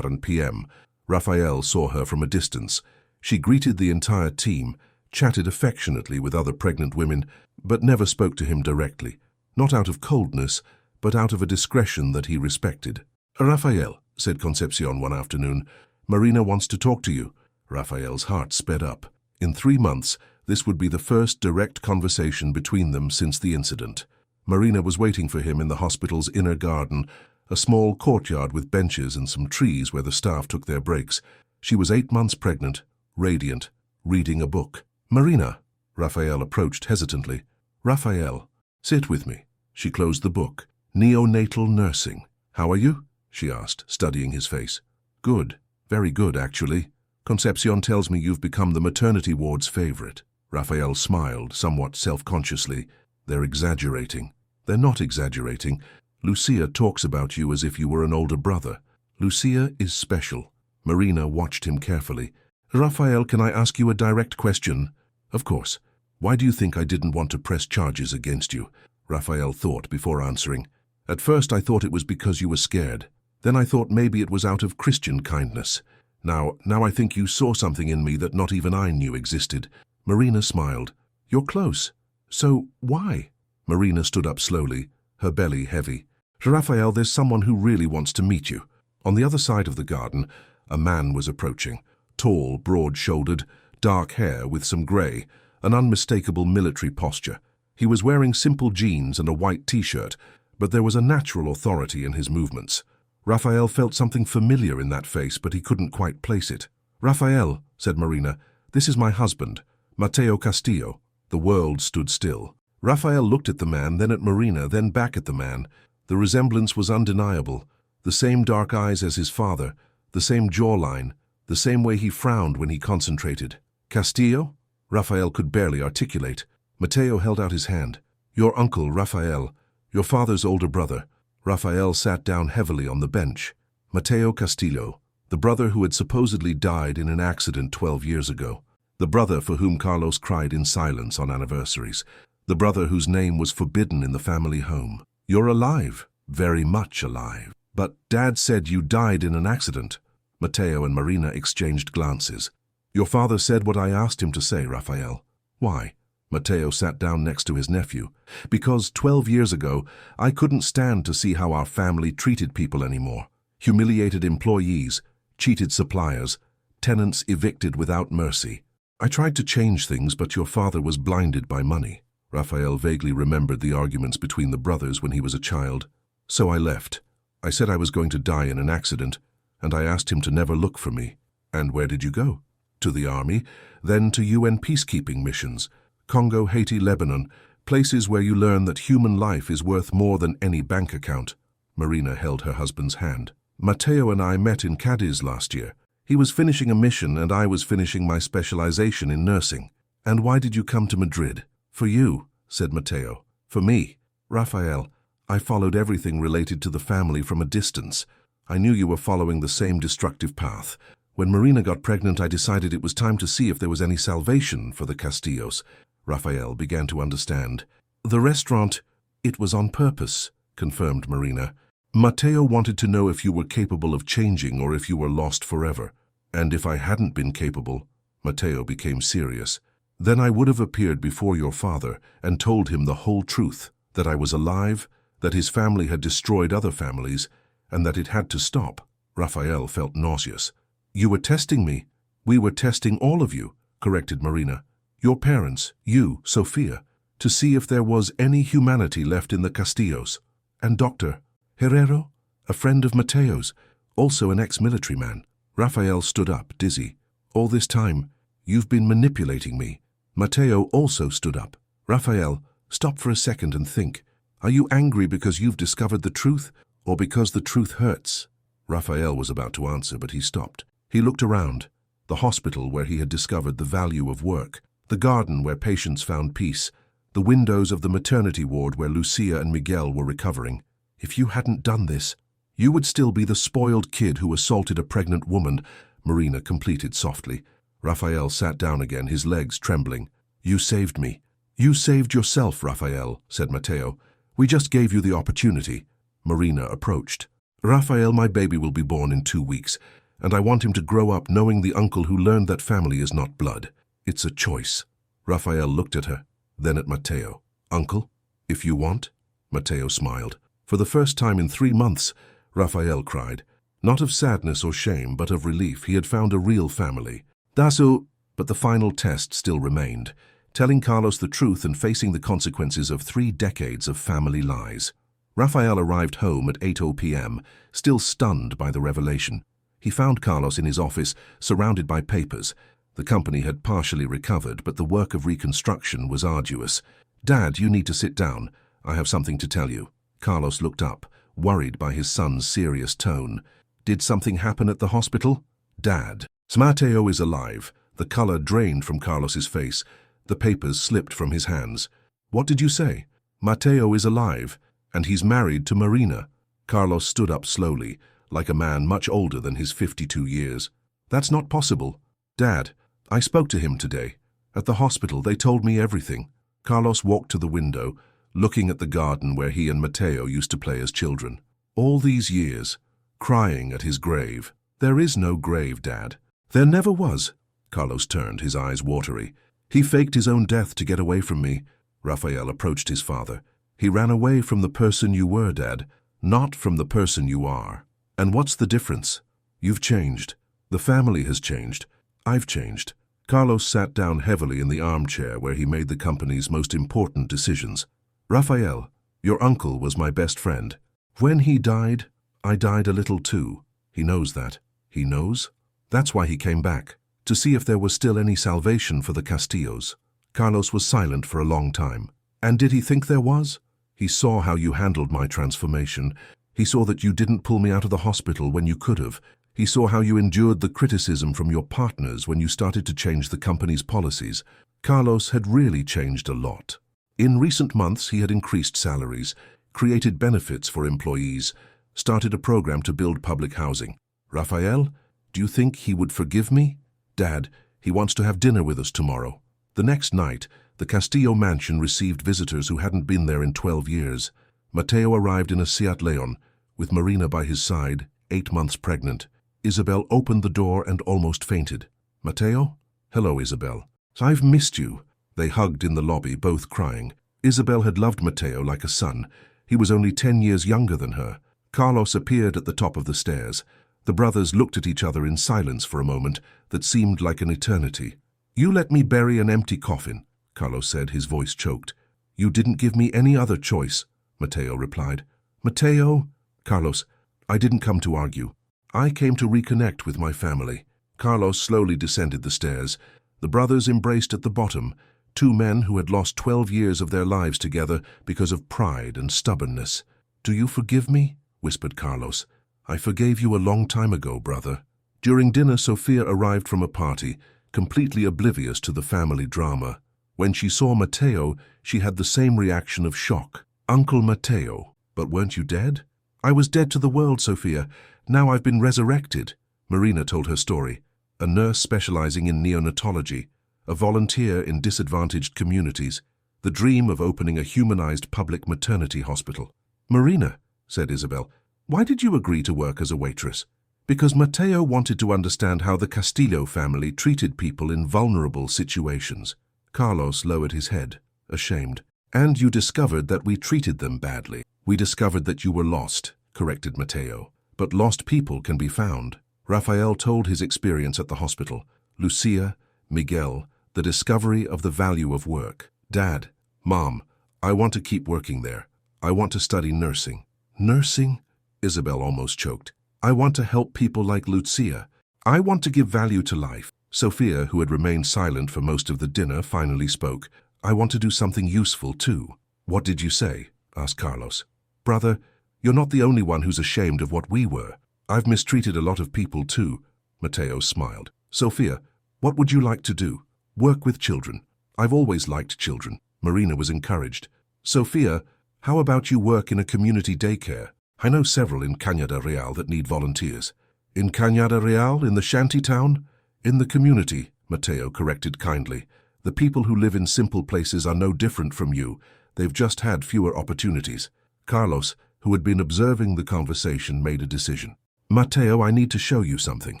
p.m. Raphael saw her from a distance. She greeted the entire team, chatted affectionately with other pregnant women, but never spoke to him directly, not out of coldness, but out of a discretion that he respected. "Raphael," said Concepcion one afternoon, "Marina wants to talk to you." Raphael's heart sped up. In 3 months, this would be the first direct conversation between them since the incident. Marina was waiting for him in the hospital's inner garden, a small courtyard with benches and some trees where the staff took their breaks. She was 8 months pregnant, radiant, reading a book. "Marina," Raphael approached hesitantly. Raphael, sit with me. She closed the book. Neonatal nursing. How are you? She asked, studying his face. Good. Very good, actually. Concepcion tells me you've become the maternity ward's favorite. Raphael smiled, somewhat self-consciously. They're exaggerating. They're not exaggerating. Lucia talks about you as if you were an older brother. Lucia is special. Marina watched him carefully. Raphael, can I ask you a direct question? Of course. Why do you think I didn't want to press charges against you? Raphael thought before answering. At first I thought it was because you were scared. Then I thought maybe it was out of Christian kindness. Now I think you saw something in me that not even I knew existed. Marina smiled. You're close. So why? Marina stood up slowly, her belly heavy. Raphael, there's someone who really wants to meet you. On the other side of the garden, a man was approaching. Tall, broad-shouldered, dark hair with some grey, an unmistakable military posture. He was wearing simple jeans and a white t-shirt, but there was a natural authority in his movements. Raphael felt something familiar in that face, but he couldn't quite place it. Raphael, said Marina, this is my husband, Matteo Castillo. The world stood still. Raphael looked at the man, then at Marina, then back at the man. The resemblance was undeniable. The same dark eyes as his father, the same jawline, the same way he frowned when he concentrated. Castillo? Raphael could barely articulate. Matteo held out his hand. Your uncle, Raphael, your father's older brother. Raphael sat down heavily on the bench. Matteo Castillo, the brother who had supposedly died in an accident 12 years ago. The brother for whom Carlos cried in silence on anniversaries. The brother whose name was forbidden in the family home. You're alive, very much alive. But Dad said you died in an accident. Matteo and Marina exchanged glances. Your father said what I asked him to say, Raphael. Why? Matteo sat down next to his nephew. Because 12 years ago, I couldn't stand to see how our family treated people anymore. Humiliated employees, cheated suppliers, tenants evicted without mercy. I tried to change things, but your father was blinded by money. Raphael vaguely remembered the arguments between the brothers when he was a child. So I left. I said I was going to die in an accident, and I asked him to never look for me. And where did you go? To the army, then to UN peacekeeping missions. Congo, Haiti, Lebanon, places where you learn that human life is worth more than any bank account. Marina held her husband's hand. Matteo and I met in Cadiz last year. He was finishing a mission and I was finishing my specialization in nursing. And why did you come to Madrid? For you, said Matteo. For me. Raphael, I followed everything related to the family from a distance. I knew you were following the same destructive path. When Marina got pregnant, I decided it was time to see if there was any salvation for the Castillos. Raphael began to understand. The restaurant, it was on purpose, confirmed Marina. Matteo wanted to know if you were capable of changing or if you were lost forever. And if I hadn't been capable, Matteo became serious. Then I would have appeared before your father and told him the whole truth, that I was alive, that his family had destroyed other families, and that it had to stop. Raphael felt nauseous. You were testing me. We were testing all of you, corrected Marina. Your parents, you, Sophia, to see if there was any humanity left in the Castillos. And Dr. Herrero, a friend of Matteo's, also an ex-military man. Raphael stood up, dizzy. All this time, you've been manipulating me. Matteo also stood up. Raphael, stop for a second and think. Are you angry because you've discovered the truth, or because the truth hurts? Raphael was about to answer, but he stopped. He looked around. The hospital where he had discovered the value of work. The garden where patients found peace. The windows of the maternity ward where Lucia and Miguel were recovering. If you hadn't done this, you would still be the spoiled kid who assaulted a pregnant woman, Marina completed softly. Raphael sat down again, his legs trembling. You saved me. You saved yourself, Raphael, said Matteo. We just gave you the opportunity. Marina approached. Raphael, my baby will be born in 2 weeks, and I want him to grow up knowing the uncle who learned that family is not blood. It's a choice. Raphael looked at her, then at Matteo. Uncle, if you want? Matteo smiled. For the first time in 3 months, Raphael cried. Not of sadness or shame, but of relief. He had found a real family. Dasu, but the final test still remained, telling Carlos the truth and facing the consequences of 3 decades of family lies. Raphael arrived home at 8:00 p.m., still stunned by the revelation. He found Carlos in his office, surrounded by papers. The company had partially recovered, but the work of reconstruction was arduous. Dad, you need to sit down. I have something to tell you. Carlos looked up, worried by his son's serious tone. Did something happen at the hospital? Dad. Mateo is alive. The color drained from Carlos's face. The papers slipped from his hands. What did you say? Mateo is alive, and he's married to Marina. Carlos stood up slowly, like a man much older than his 52 years. That's not possible. Dad, I spoke to him today. At the hospital, they told me everything. Carlos walked to the window, looking at the garden where he and Mateo used to play as children. All these years, crying at his grave. There is no grave, Dad. There never was. Carlos turned, his eyes watery. He faked his own death to get away from me. Rafael approached his father. He ran away from the person you were, Dad, not from the person you are. And what's the difference? You've changed. The family has changed. I've changed. Carlos sat down heavily in the armchair where he made the company's most important decisions. Rafael, your uncle was my best friend. When he died, I died a little too. He knows that. He knows? That's why he came back, to see if there was still any salvation for the Castillos. Carlos was silent for a long time. And did he think there was? He saw how you handled my transformation. He saw that you didn't pull me out of the hospital when you could have. He saw how you endured the criticism from your partners when you started to change the company's policies. Carlos had really changed a lot. In recent months, he had increased salaries, created benefits for employees, started a program to build public housing. Rafael, do you think he would forgive me? Dad, he wants to have dinner with us tomorrow. The next night, the Castillo mansion received visitors who hadn't been there in 12 years. Mateo arrived in a Seat Leon, with Marina by his side, 8 months pregnant. Isabel opened the door and almost fainted. Mateo? Hello, Isabel. I've missed you. They hugged in the lobby, both crying. Isabel had loved Mateo like a son. He was only 10 years younger than her. Carlos appeared at the top of the stairs. The brothers looked at each other in silence for a moment that seemed like an eternity. You let me bury an empty coffin, Carlos said, his voice choked. You didn't give me any other choice, Mateo replied. Mateo? Carlos, I didn't come to argue. I came to reconnect with my family. Carlos slowly descended the stairs. The brothers embraced at the bottom, 2 men who had lost 12 years of their lives together because of pride and stubbornness. Do you forgive me? Whispered Carlos. I forgave you a long time ago, brother. During dinner, Sophia arrived from a party, completely oblivious to the family drama. When she saw Mateo, she had the same reaction of shock. Uncle Mateo, but weren't you dead? I was dead to the world, Sophia. Now I've been resurrected. Marina told her story. A nurse specializing in neonatology, a volunteer in disadvantaged communities, the dream of opening a humanized public maternity hospital. Marina, said Isabel, why did you agree to work as a waitress? Because Mateo wanted to understand how the Castillo family treated people in vulnerable situations. Carlos lowered his head, ashamed. And you discovered that we treated them badly. We discovered that you were lost, corrected Mateo. But lost people can be found. Rafael told his experience at the hospital. Lucia, Miguel, the discovery of the value of work. Dad, Mom, I want to keep working there. I want to study nursing. Nursing? Isabel almost choked. I want to help people like Lucia. I want to give value to life. Sophia, who had remained silent for most of the dinner, finally spoke. I want to do something useful too. What did you say? Asked Carlos. Brother, you're not the only one who's ashamed of what we were. I've mistreated a lot of people too. Mateo smiled. Sophia, what would you like to do? Work with children. I've always liked children. Marina was encouraged. Sophia, how about you work in a community daycare? I know several in Cañada Real that need volunteers. In Cañada Real, in the shanty town? In the community, Mateo corrected kindly. The people who live in simple places are no different from you. They've just had fewer opportunities. Carlos, who had been observing the conversation, made a decision. Mateo, I need to show you something.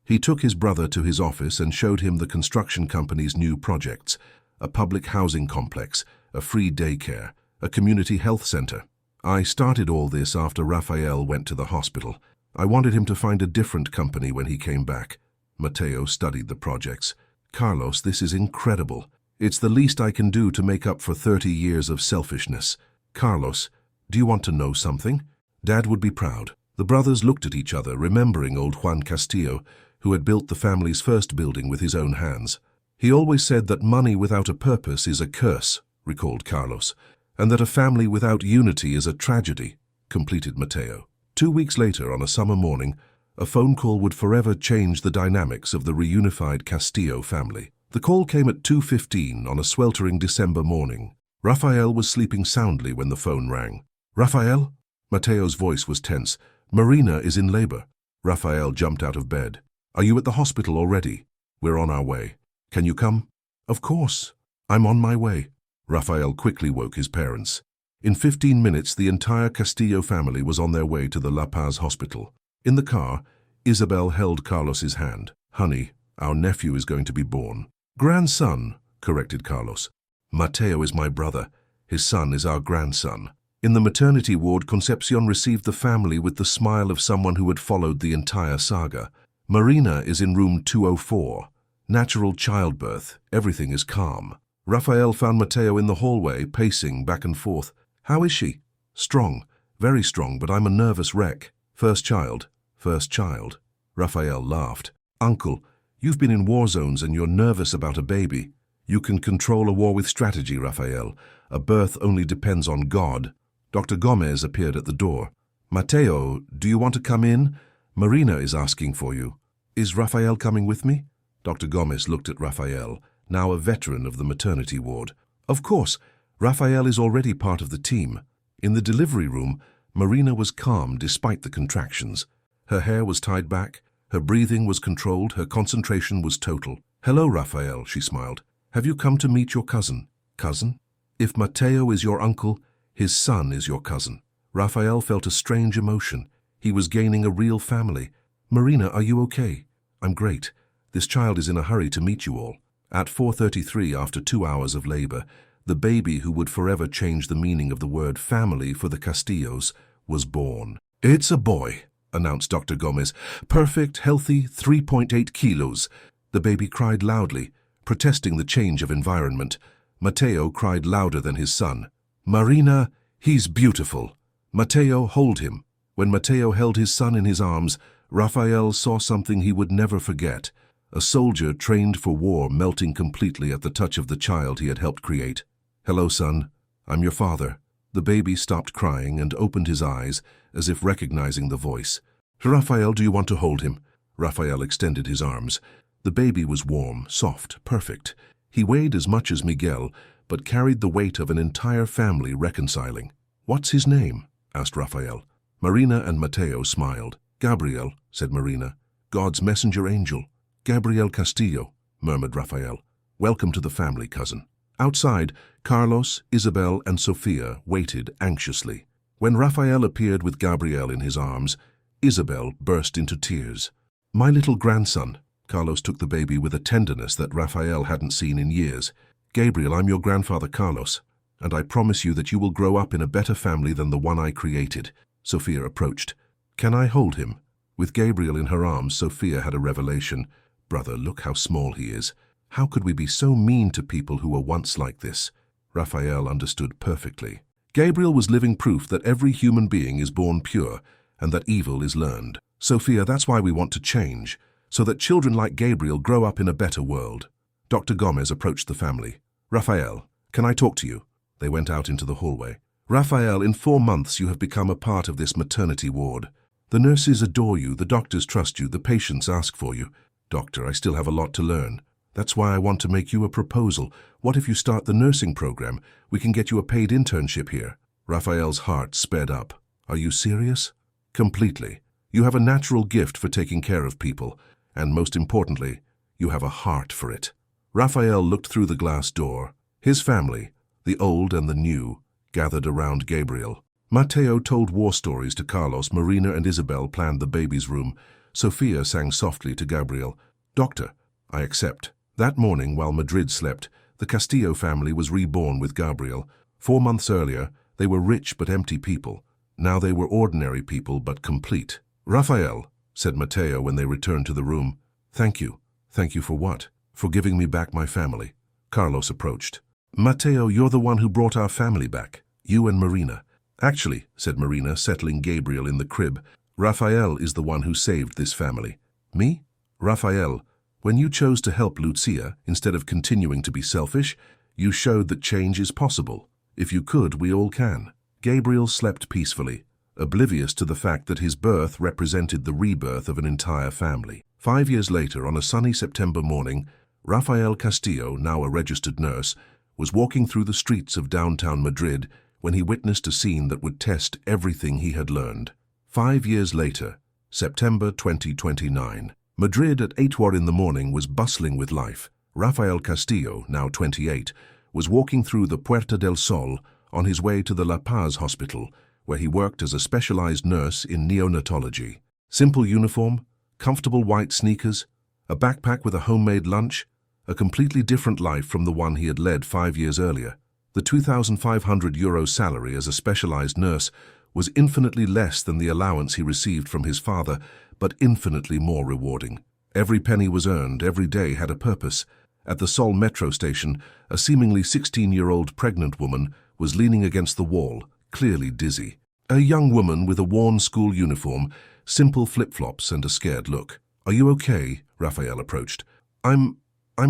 He took his brother to his office and showed him the construction company's new projects, a public housing complex, a free daycare, a community health center. I started all this after Rafael went to the hospital. I wanted him to find a different company when he came back. Mateo studied the projects. Carlos, this is incredible. It's the least I can do to make up for 30 years of selfishness. Carlos, do you want to know something? Dad would be proud. The brothers looked at each other, remembering old Juan Castillo, who had built the family's first building with his own hands. He always said that money without a purpose is a curse, recalled Carlos. And that a family without unity is a tragedy, completed Mateo. 2 weeks later, on a summer morning, a phone call would forever change the dynamics of the reunified Castillo family. The call came at 2:15 on a sweltering December morning. Rafael was sleeping soundly when the phone rang. "Rafael?" Mateo's voice was tense. "Marina is in labor." Rafael jumped out of bed. "Are you at the hospital already?" "We're on our way." "Can you come?" "Of course. I'm on my way." Rafael quickly woke his parents. In 15 minutes, the entire Castillo family was on their way to the La Paz hospital. In the car, Isabel held Carlos's hand. "Honey, our nephew is going to be born." "Grandson," corrected Carlos. "Mateo is my brother. His son is our grandson." In the maternity ward, Concepcion received the family with the smile of someone who had followed the entire saga. "Marina is in room 204. Natural childbirth. Everything is calm." Rafael found Mateo in the hallway, pacing back and forth. "How is she?" "Strong. Very strong, but I'm a nervous wreck." First child. Rafael laughed. "Uncle, you've been in war zones and you're nervous about a baby." "You can control a war with strategy, Rafael. A birth only depends on God." Dr. Gomez appeared at the door. "Mateo, do you want to come in? Marina is asking for you." "Is Rafael coming with me?" Dr. Gomez looked at Rafael, now a veteran of the maternity ward. "Of course. Rafael is already part of the team." In the delivery room, Marina was calm despite the contractions. Her hair was tied back, her breathing was controlled, her concentration was total. "Hello, Rafael," she smiled. "Have you come to meet your cousin?" "Cousin? If Mateo is your uncle, his son is your cousin." Rafael felt a strange emotion. He was gaining a real family. "Marina, are you okay?" "I'm great. This child is in a hurry to meet you all." At 4:33, after 2 hours of labor, the baby who would forever change the meaning of the word family for the Castillos was born. "It's a boy," announced Dr. Gomez. "Perfect, healthy, 3.8 kilos. The baby cried loudly, protesting the change of environment. Mateo cried louder than his son. "Marina, he's beautiful." "Mateo, hold him." When Mateo held his son in his arms, Rafael saw something he would never forget. A soldier trained for war melting completely at the touch of the child he had helped create. "Hello, son. I'm your father." The baby stopped crying and opened his eyes, as if recognizing the voice. "Rafael, do you want to hold him?" Rafael extended his arms. The baby was warm, soft, perfect. He weighed as much as Miguel, but carried the weight of an entire family reconciling. "What's his name?" asked Rafael. Marina and Mateo smiled. "Gabriel," said Marina. "God's messenger angel." "Gabriel Castillo," murmured Rafael. "Welcome to the family, cousin." Outside, Carlos, Isabel, and Sofia waited anxiously. When Rafael appeared with Gabriel in his arms, Isabel burst into tears. "My little grandson." Carlos took the baby with a tenderness that Rafael hadn't seen in years. "Gabriel, I'm your grandfather Carlos, and I promise you that you will grow up in a better family than the one I created." Sofia approached. "Can I hold him?" With Gabriel in her arms, Sofia had a revelation. "Brother, look how small he is. How could we be so mean to people who were once like this?" Rafael understood perfectly. Gabriel was living proof that every human being is born pure and that evil is learned. "Sofia, that's why we want to change, so that children like Gabriel grow up in a better world." Dr. Gomez approached the family. "Rafael, can I talk to you?" They went out into the hallway. "Rafael, in 4 months you have become a part of this maternity ward. The nurses adore you, the doctors trust you, the patients ask for you. Doctor, I still have a lot to learn. That's why I want to make you a proposal. What if you start the nursing program? We can get you a paid internship here." Rafael's heart sped up. "Are you serious?" "Completely. You have a natural gift for taking care of people, and most importantly, you have a heart for it." Rafael looked through the glass door. His family, the old and the new, gathered around Gabriel. Mateo told war stories to Carlos. Marina and Isabel planned the baby's room. Sofia sang softly to Gabriel. "Doctor, I accept." That morning, while Madrid slept, the Castillo family was reborn with Gabriel. 4 months earlier, they were rich but empty people. Now they were ordinary people but complete. "Rafael," said Mateo when they returned to the room. "Thank you." "Thank you for what?" "For giving me back my family." Carlos approached. "Mateo, you're the one who brought our family back. You and Marina." "Actually," said Marina, settling Gabriel in the crib, "Rafael is the one who saved this family." "Me?" "Rafael, when you chose to help Lucia instead of continuing to be selfish, You showed that change is possible. If you could, we all can. Gabriel slept peacefully, oblivious to the fact that his birth represented the rebirth of an entire family. 5 years later, on a sunny September morning, Rafael Castillo, now a registered nurse, was walking through the streets of downtown Madrid when he witnessed a scene that would test everything he had learned. 5 years later, September 2029. Madrid at 8 in the morning was bustling with life. Rafael Castillo, now 28, was walking through the Puerta del Sol on his way to the La Paz hospital, where he worked as a specialized nurse in neonatology. Simple uniform, comfortable white sneakers, a backpack with a homemade lunch, a completely different life from the one he had led 5 years earlier. The €2,500 salary as a specialized nurse was infinitely less than the allowance he received from his father, but infinitely more rewarding. Every penny was earned, every day had a purpose. At the Sol metro station, a seemingly 16-year-old pregnant woman was leaning against the wall, clearly dizzy. A young woman with a worn school uniform, simple flip-flops and a scared look. "Are you okay?" Raphael approached. I'm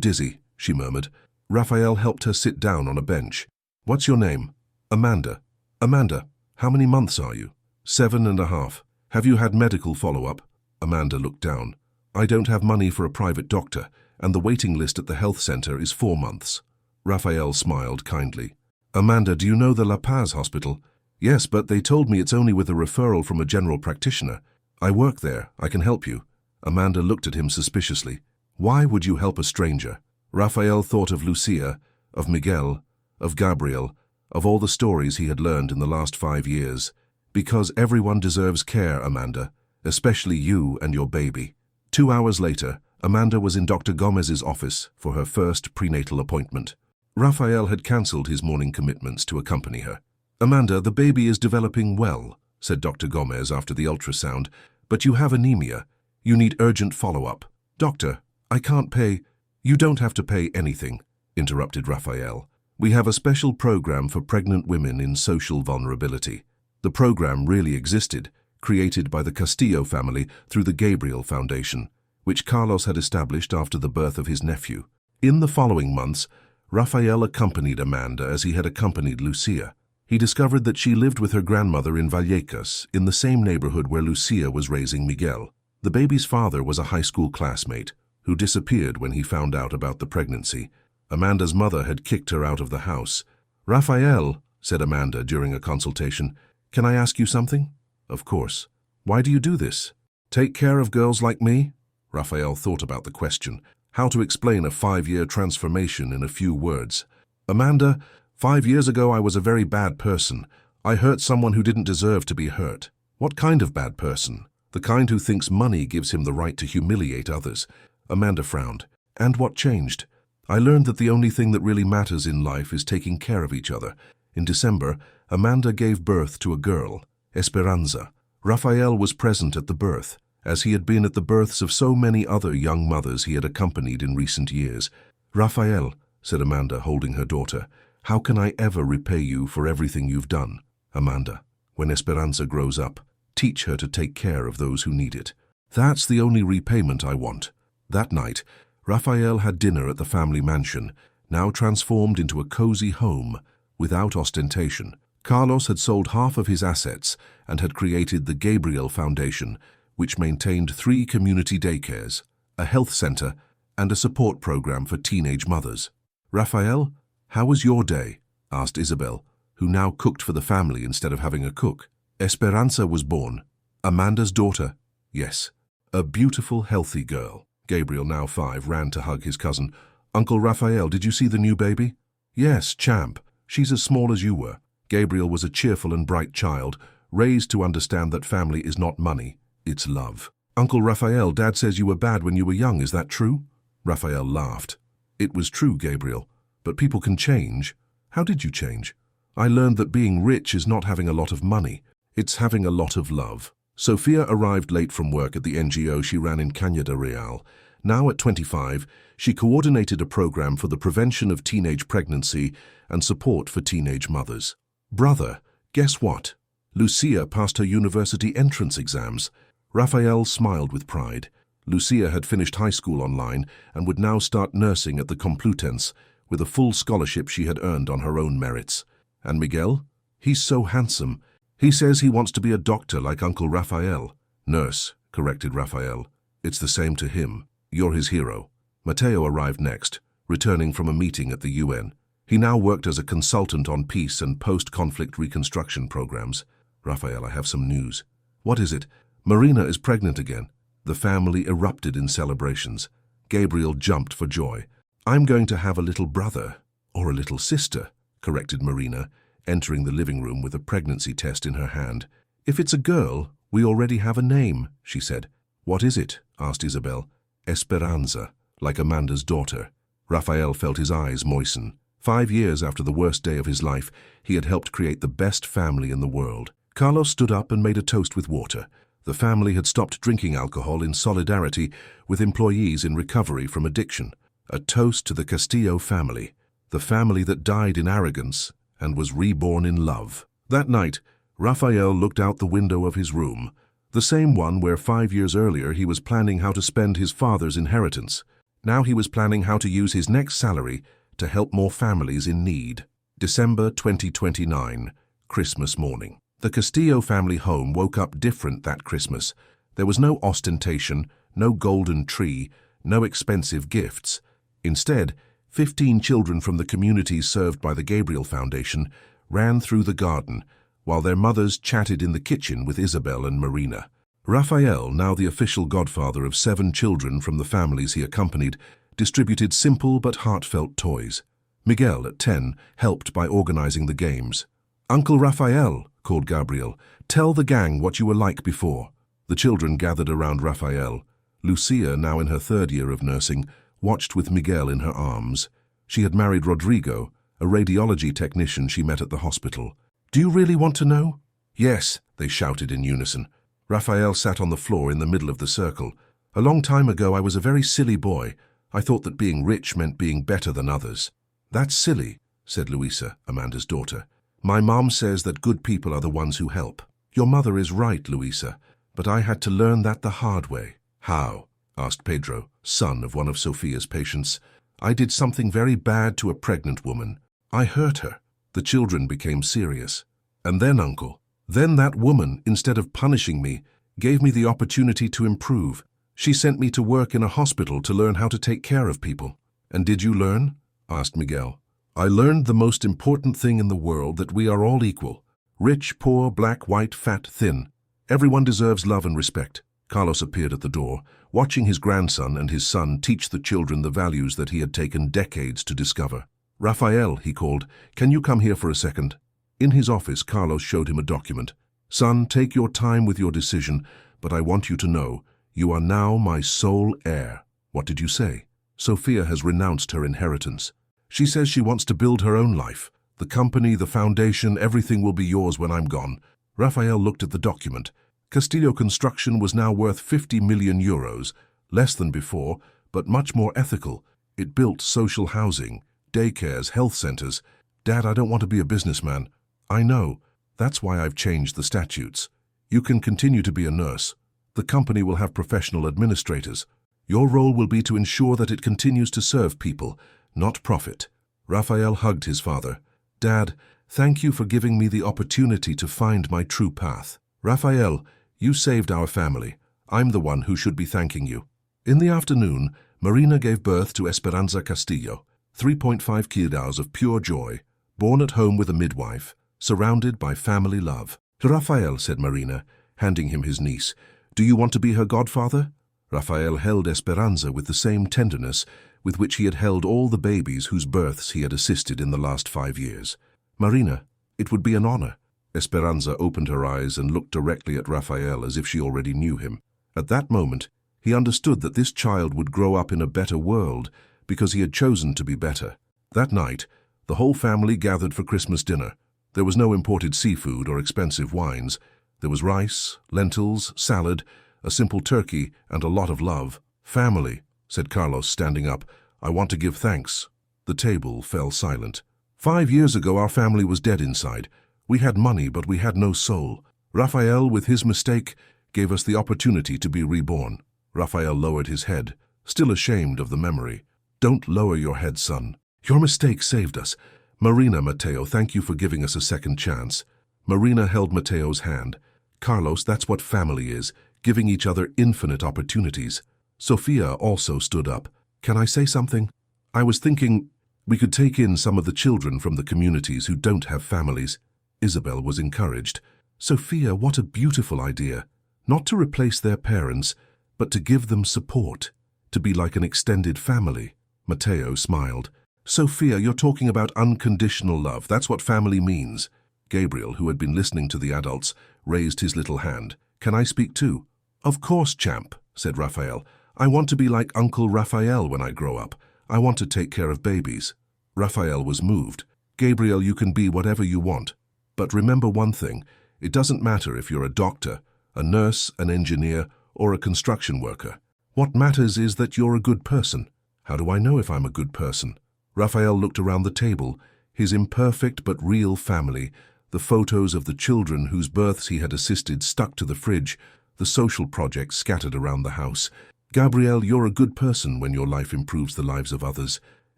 dizzy," she murmured. Raphael helped her sit down on a bench. "What's your name?" "Amanda." "Amanda, how many months are you?" 7.5. "Have you had medical follow-up?" Amanda looked down. "I don't have money for a private doctor, and the waiting list at the health center is 4 months. Raphael smiled kindly. "Amanda, do you know the La Paz hospital?" "Yes, but they told me it's only with a referral from a general practitioner." "I work there. I can help you." Amanda looked at him suspiciously. "Why would you help a stranger?" Raphael thought of Lucia, of Miguel, of Gabriel, of all the stories he had learned in the last 5 years. "Because everyone deserves care, Amanda, especially you and your baby." 2 hours later, Amanda was in Dr. Gomez's office for her first prenatal appointment. Raphael had cancelled his morning commitments to accompany her. "Amanda, the baby is developing well," said Dr. Gomez after the ultrasound, "but you have anemia. You need urgent follow-up." "Doctor, I can't pay." "You don't have to pay anything," interrupted Raphael. "We have a special program for pregnant women in social vulnerability." The program really existed, created by the Castillo family through the Gabriel Foundation, which Carlos had established after the birth of his nephew. In the following months, Raphael accompanied Amanda as he had accompanied Lucia. He discovered that she lived with her grandmother in Vallecas, in the same neighborhood where Lucia was raising Miguel. The baby's father was a high school classmate who disappeared when he found out about the pregnancy. Amanda's mother had kicked her out of the house. "Raphael," said Amanda during a consultation, "can I ask you something?" "Of course." "Why do you do this?" "Take care of girls like me?" Raphael thought about the question. How to explain a 5-year transformation in a few words. "Amanda, 5 years ago I was a very bad person. I hurt someone who didn't deserve to be hurt." "What kind of bad person?" "The kind who thinks money gives him the right to humiliate others." Amanda frowned. "And what changed?" "I learned that the only thing that really matters in life is taking care of each other." In December, Amanda gave birth to a girl, Esperanza. Raphael was present at the birth, as he had been at the births of so many other young mothers he had accompanied in recent years. "Raphael," said Amanda, holding her daughter, "how can I ever repay you for everything you've done?" "Amanda, when Esperanza grows up, teach her to take care of those who need it." "That's the only repayment I want." That night, Raphael had dinner at the family mansion, now transformed into a cozy home, without ostentation. Carlos had sold half of his assets and had created the Gabriel Foundation, which maintained 3 community daycares, a health center, and a support program for teenage mothers. "Raphael, how was your day?" asked Isabel, who now cooked for the family instead of having a cook. "Esperanza was born." "Amanda's daughter?" "Yes." "A beautiful, healthy girl." Gabriel, now 5, ran to hug his cousin. "Uncle Raphael, did you see the new baby?" "Yes, Champ. She's as small as you were." Gabriel was a cheerful and bright child, raised to understand that family is not money, it's love. "Uncle Raphael, Dad says you were bad when you were young, is that true?" Raphael laughed. "It was true, Gabriel, but people can change." "How did you change?" "I learned that being rich is not having a lot of money, it's having a lot of love." Sophia arrived late from work at the NGO she ran in Cañada Real. Now at 25, she coordinated a program for the prevention of teenage pregnancy and support for teenage mothers. "Brother, guess what? Lucia passed her university entrance exams." Raphael smiled with pride. Lucia had finished high school online and would now start nursing at the Complutense, with a full scholarship she had earned on her own merits. And Miguel? He's so handsome. He says he wants to be a doctor like Uncle Raphael. Nurse, corrected Raphael. It's the same to him. You're his hero. Mateo arrived next, returning from a meeting at the UN. He now worked as a consultant on peace and post-conflict reconstruction programs. Raphael, I have some news. What is it? Marina is pregnant again. The family erupted in celebrations. Gabriel jumped for joy. I'm going to have a little brother, or a little sister, corrected Marina, entering the living room with a pregnancy test in her hand. If it's a girl, we already have a name, she said. What is it? Asked Isabel. Esperanza, like Amanda's daughter. Raphael felt his eyes moisten. 5 years after the worst day of his life, he had helped create the best family in the world. Carlos stood up and made a toast with water. The family had stopped drinking alcohol in solidarity with employees in recovery from addiction. A toast to the Castillo family, the family that died in arrogance and was reborn in love. That night, Raphael looked out the window of his room, the same one where 5 years earlier he was planning how to spend his father's inheritance. Now he was planning how to use his next salary to help more families in need. December 2029, Christmas morning. The Castillo family home woke up different that Christmas. There was no ostentation, no golden tree, no expensive gifts. Instead, 15 children from the communities served by the Gabriel Foundation ran through the garden, while their mothers chatted in the kitchen with Isabel and Marina. Raphael, now the official godfather of 7 children from the families he accompanied, distributed simple but heartfelt toys. Miguel, at 10, helped by organizing the games. Uncle Raphael, called Gabriel, tell the gang what you were like before. The children gathered around Raphael. Lucia, now in her 3rd year of nursing, watched with Miguel in her arms. She had married Rodrigo, a radiology technician she met at the hospital. Do you really want to know? Yes, they shouted in unison. Raphael sat on the floor in the middle of the circle. A long time ago I was a very silly boy. I thought that being rich meant being better than others. That's silly, said Luisa, Amanda's daughter. My mom says that good people are the ones who help. Your mother is right, Luisa, but I had to learn that the hard way. How? Asked Pedro, son of one of Sophia's patients. I did something very bad to a pregnant woman. I hurt her. The children became serious. And then, Uncle, then that woman, instead of punishing me, gave me the opportunity to improve. She sent me to work in a hospital to learn how to take care of people. And did you learn? Asked Miguel. I learned the most important thing in the world, that we are all equal. Rich, poor, black, white, fat, thin. Everyone deserves love and respect. Carlos appeared at the door, watching his grandson and his son teach the children the values that he had taken decades to discover. Raphael, he called, can you come here for a second? In his office, Carlos showed him a document. Son, take your time with your decision, but I want you to know, you are now my sole heir. What did you say? Sophia has renounced her inheritance. She says she wants to build her own life. The company, the foundation, everything will be yours when I'm gone. Raphael looked at the document. Castillo Construction was now worth 50 million euros, less than before, but much more ethical. It built social housing, daycares, health centers. Dad, I don't want to be a businessman. I know. That's why I've changed the statutes. You can continue to be a nurse. The company will have professional administrators. Your role will be to ensure that it continues to serve people, not profit. Raphael hugged his father. Dad, thank you for giving me the opportunity to find my true path. Raphael, you saved our family. I'm the one who should be thanking you. In the afternoon, Marina gave birth to Esperanza Castillo, 3.5 kilos of pure joy, born at home with a midwife, surrounded by family love. Raphael, said Marina, handing him his niece, do you want to be her godfather? Raphael held Esperanza with the same tenderness with which he had held all the babies whose births he had assisted in the last 5 years. Marina, it would be an honor. Esperanza opened her eyes and looked directly at Raphael as if she already knew him. At that moment, he understood that this child would grow up in a better world because he had chosen to be better. That night, the whole family gathered for Christmas dinner. There was no imported seafood or expensive wines. There was rice, lentils, salad, a simple turkey, and a lot of love. Family, said Carlos, standing up. I want to give thanks. The table fell silent. 5 years ago, our family was dead inside. We had money, but we had no soul. Raphael, with his mistake, gave us the opportunity to be reborn. Raphael lowered his head, still ashamed of the memory. Don't lower your head, son. Your mistake saved us. Marina, Mateo, thank you for giving us a second chance. Marina held Mateo's hand. Carlos, that's what family is, giving each other infinite opportunities. Sofia also stood up. Can I say something? I was thinking we could take in some of the children from the communities who don't have families. Isabel was encouraged. Sofia, what a beautiful idea. Not to replace their parents, but to give them support. To be like an extended family. Mateo smiled. Sofia, you're talking about unconditional love. That's what family means. Gabriel, who had been listening to the adults, raised his little hand. Can I speak too? Of course, champ, said Raphael. I want to be like Uncle Raphael when I grow up. I want to take care of babies. Raphael was moved. Gabriel, you can be whatever you want. But remember one thing. It doesn't matter if you're a doctor, a nurse, an engineer, or a construction worker. What matters is that you're a good person. How do I know if I'm a good person? Raphael looked around the table, his imperfect but real family, the photos of the children whose births he had assisted stuck to the fridge, the social projects scattered around the house. Gabrielle, you're a good person when your life improves the lives of others.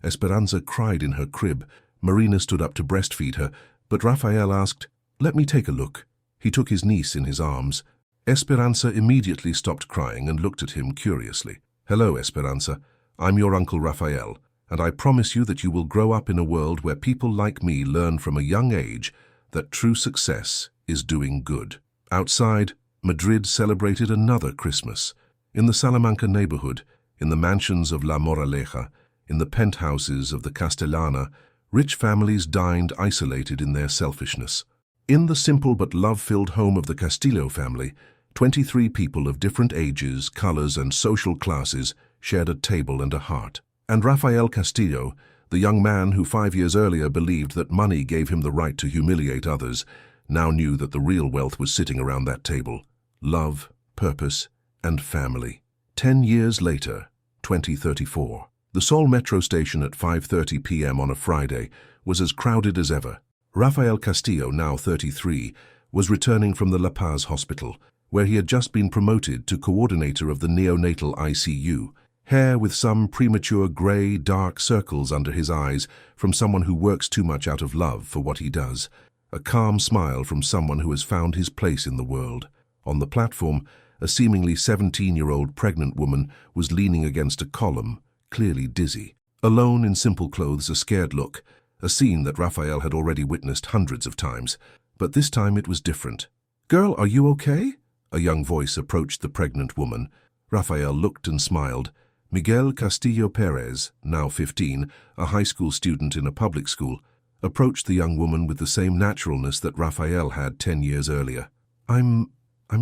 Esperanza cried in her crib. Marina stood up to breastfeed her, but Raphael asked, "Let me take a look." He took his niece in his arms. Esperanza immediately stopped crying and looked at him curiously. "Hello, Esperanza. I'm your Uncle Raphael, and I promise you that you will grow up in a world where people like me learn from a young age that true success is doing good." Outside, Madrid celebrated another Christmas. In the Salamanca neighborhood, in the mansions of La Moraleja, in the penthouses of the Castellana, rich families dined isolated in their selfishness. In the simple but love-filled home of the Castillo family, 23 people of different ages, colors, and social classes shared a table and a heart. And Rafael Castillo, the young man who 5 years earlier believed that money gave him the right to humiliate others, now knew that the real wealth was sitting around that table: love, purpose, and family. 10 years later, 2034, the Seoul metro station at 5:30 p.m. on a Friday was as crowded as ever. Rafael Castillo, now 33, was returning from the La Paz hospital, where he had just been promoted to coordinator of the neonatal ICU, hair with some premature grey, dark circles under his eyes from someone who works too much out of love for what he does, a calm smile from someone who has found his place in the world. On the platform, a seemingly 17-year-old pregnant woman was leaning against a column, clearly dizzy. Alone in simple clothes, a scared look, a scene that Raphael had already witnessed hundreds of times, but this time it was different. "Girl, are you okay?" A young voice approached the pregnant woman. Raphael looked and smiled. Miguel Castillo Perez, now 15, a high school student in a public school, approached the young woman with the same naturalness that Raphael had 10 years earlier. I'm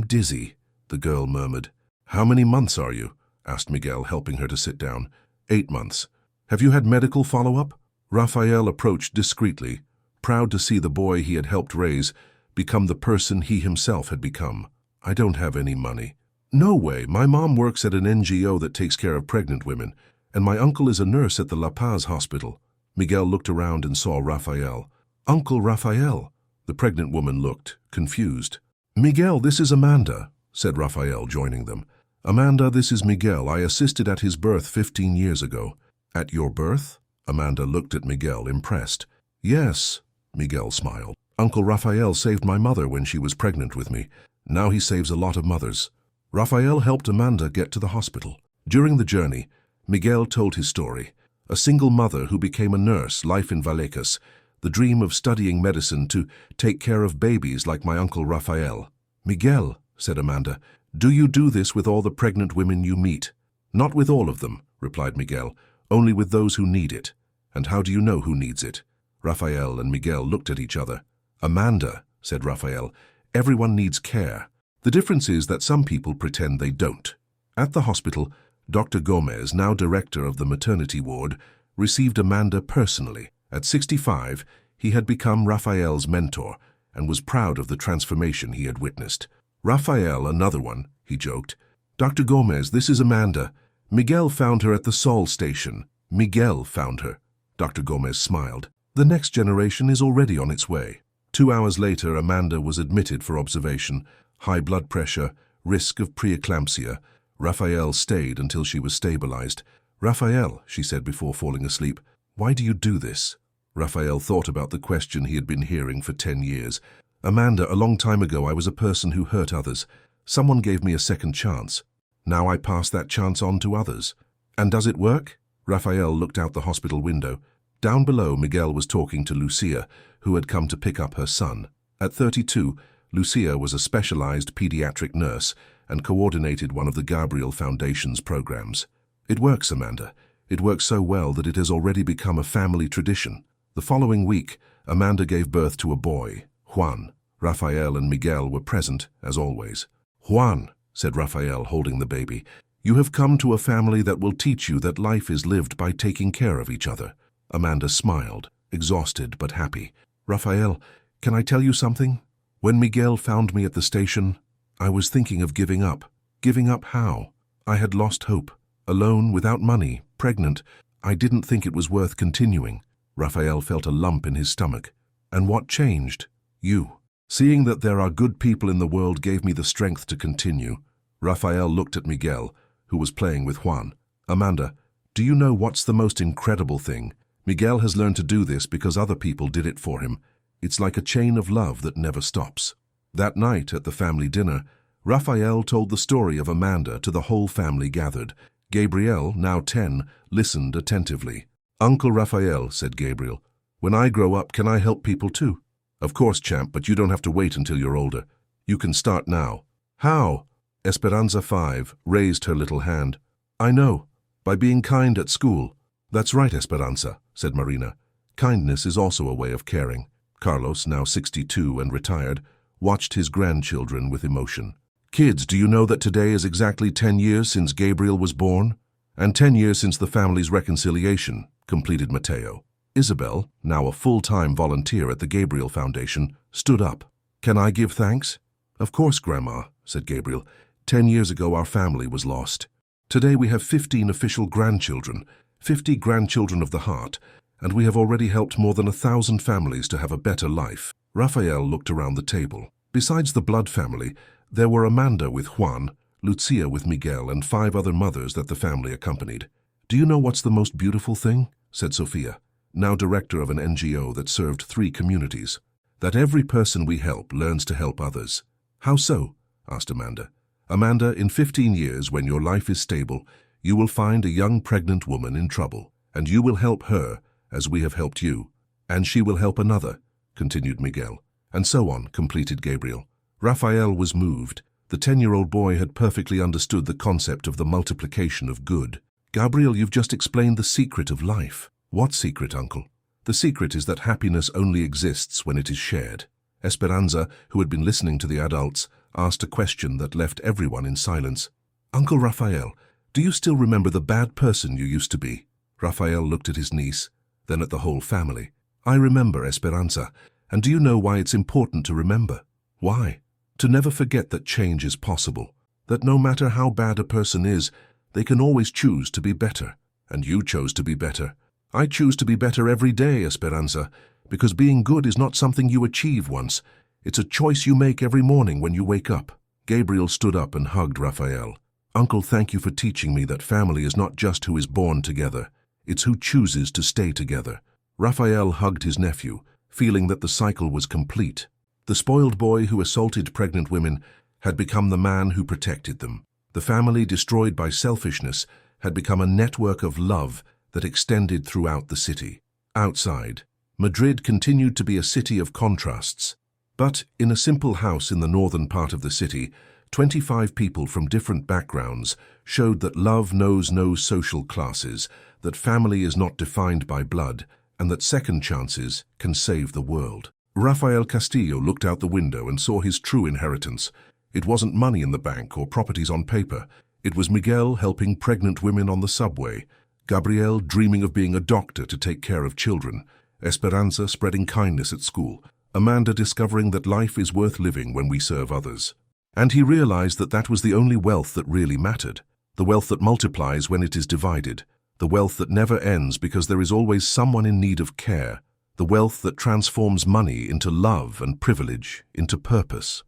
dizzy," the girl murmured. "How many months are you?" asked Miguel, helping her to sit down. 8 months. "Have you had medical follow-up?" Raphael approached discreetly, proud to see the boy he had helped raise become the person he himself had become. "I don't have any money." "No way. My mom works at an NGO that takes care of pregnant women, and my uncle is a nurse at the La Paz hospital." Miguel looked around and saw Raphael. "Uncle Raphael." The pregnant woman looked, confused. "Miguel, this is Amanda," said Raphael, joining them. "Amanda, this is Miguel. I assisted at his birth 15 years ago." "At your birth?" Amanda looked at Miguel, impressed. "Yes," Miguel smiled. "Uncle Raphael saved my mother when she was pregnant with me. Now he saves a lot of mothers." Raphael helped Amanda get to the hospital. During the journey, Miguel told his story. A single mother who became a nurse, life in Vallecas, the dream of studying medicine to take care of babies like my Uncle Raphael. "Miguel," said Amanda, "do you do this with all the pregnant women you meet?" "Not with all of them," replied Miguel, "only with those who need it." "And how do you know who needs it?" Raphael and Miguel looked at each other. "Amanda," said Raphael, "everyone needs care. The difference is that some people pretend they don't." At the hospital, Dr. Gomez, now director of the maternity ward, received Amanda personally. At 65, he had become Raphael's mentor and was proud of the transformation he had witnessed. "Raphael, another one," he joked. "Dr. Gomez, this is Amanda. Miguel found her at the Sol station. Miguel found her." Dr. Gomez smiled. "The next generation is already on its way." 2 hours later, Amanda was admitted for observation. High blood pressure, risk of preeclampsia. Raphael stayed until she was stabilized. "Raphael," she said before falling asleep, Why do you do this? Raphael thought about the question he had been hearing for 10 years. Amanda, a long time ago I was a person who hurt others. Someone gave me a second chance. Now I pass that chance on to others. And does it work? Raphael looked out the hospital window. Down below, Miguel was talking to Lucia, who had come to pick up her son. At 32, Lucia was a specialized pediatric nurse and coordinated one of the Gabriel Foundation's programs. It works, Amanda. It works so well that it has already become a family tradition. The following week, Amanda gave birth to a boy, Juan. Raphael and Miguel were present, as always. Juan, said Raphael, holding the baby, you have come to a family that will teach you that life is lived by taking care of each other. Amanda smiled, exhausted but happy. Raphael, can I tell you something? When Miguel found me at the station, I was thinking of giving up. Giving up how? I had lost hope. Alone, without money, pregnant. I didn't think it was worth continuing. Raphael felt a lump in his stomach. And what changed? You. Seeing that there are good people in the world gave me the strength to continue. Raphael looked at Miguel, who was playing with Juan. Amanda, do you know what's the most incredible thing? Miguel has learned to do this because other people did it for him. It's like a chain of love that never stops. That night at the family dinner, Raphael told the story of Amanda to the whole family gathered. Gabriel, now 10, listened attentively. Uncle Raphael, said Gabriel, when I grow up, can I help people too? Of course, champ, but you don't have to wait until you're older. You can start now. How? Esperanza 5 raised her little hand. I know, by being kind at school. That's right, Esperanza, said Marina. Kindness is also a way of caring. Carlos, now 62 and retired, watched his grandchildren with emotion. Kids, do you know that today is exactly 10 years since Gabriel was born? And 10 years since the family's reconciliation, completed Mateo. Isabel, now a full-time volunteer at the Gabriel Foundation, stood up. Can I give thanks? Of course, Grandma, said Gabriel. 10 years ago our family was lost. Today we have 15 official grandchildren, 50 grandchildren of the heart, and we have already helped more than 1,000 families to have a better life. Raphael looked around the table. Besides the blood family, there were Amanda with Juan, Lucia with Miguel, and 5 other mothers that the family accompanied. Do you know what's the most beautiful thing? Said Sophia, now director of an NGO that served 3 communities. That every person we help learns to help others. How so? Asked Amanda. Amanda, in 15 years, when your life is stable, you will find a young pregnant woman in trouble, and you will help her as we have helped you. And she will help another, continued Miguel. And so on, completed Gabriel. Raphael was moved. The 10-year-old boy had perfectly understood the concept of the multiplication of good. Gabriel, you've just explained the secret of life. What secret, Uncle? The secret is that happiness only exists when it is shared. Esperanza, who had been listening to the adults, asked a question that left everyone in silence. Uncle Raphael, do you still remember the bad person you used to be? Raphael looked at his niece, then at the whole family. I remember, Esperanza, and do you know why it's important to remember? Why? To never forget that change is possible, that no matter how bad a person is, they can always choose to be better. And you chose to be better. I choose to be better every day, Esperanza, because being good is not something you achieve once. It's a choice you make every morning when you wake up. Gabriel stood up and hugged Raphael. Uncle, thank you for teaching me that family is not just who is born together. It's who chooses to stay together. Raphael hugged his nephew, feeling that the cycle was complete. The spoiled boy who assaulted pregnant women had become the man who protected them. The family, destroyed by selfishness, had become a network of love that extended throughout the city. Outside, Madrid continued to be a city of contrasts. But in a simple house in the northern part of the city, 25 people from different backgrounds showed that love knows no social classes, that family is not defined by blood, and that second chances can save the world. Rafael Castillo looked out the window and saw his true inheritance. It wasn't money in the bank or properties on paper. It was Miguel helping pregnant women on the subway, Gabriel dreaming of being a doctor to take care of children, Esperanza spreading kindness at school, Amanda discovering that life is worth living when we serve others. And he realized that that was the only wealth that really mattered, the wealth that multiplies when it is divided, the wealth that never ends because there is always someone in need of care, the wealth that transforms money into love and privilege, into purpose.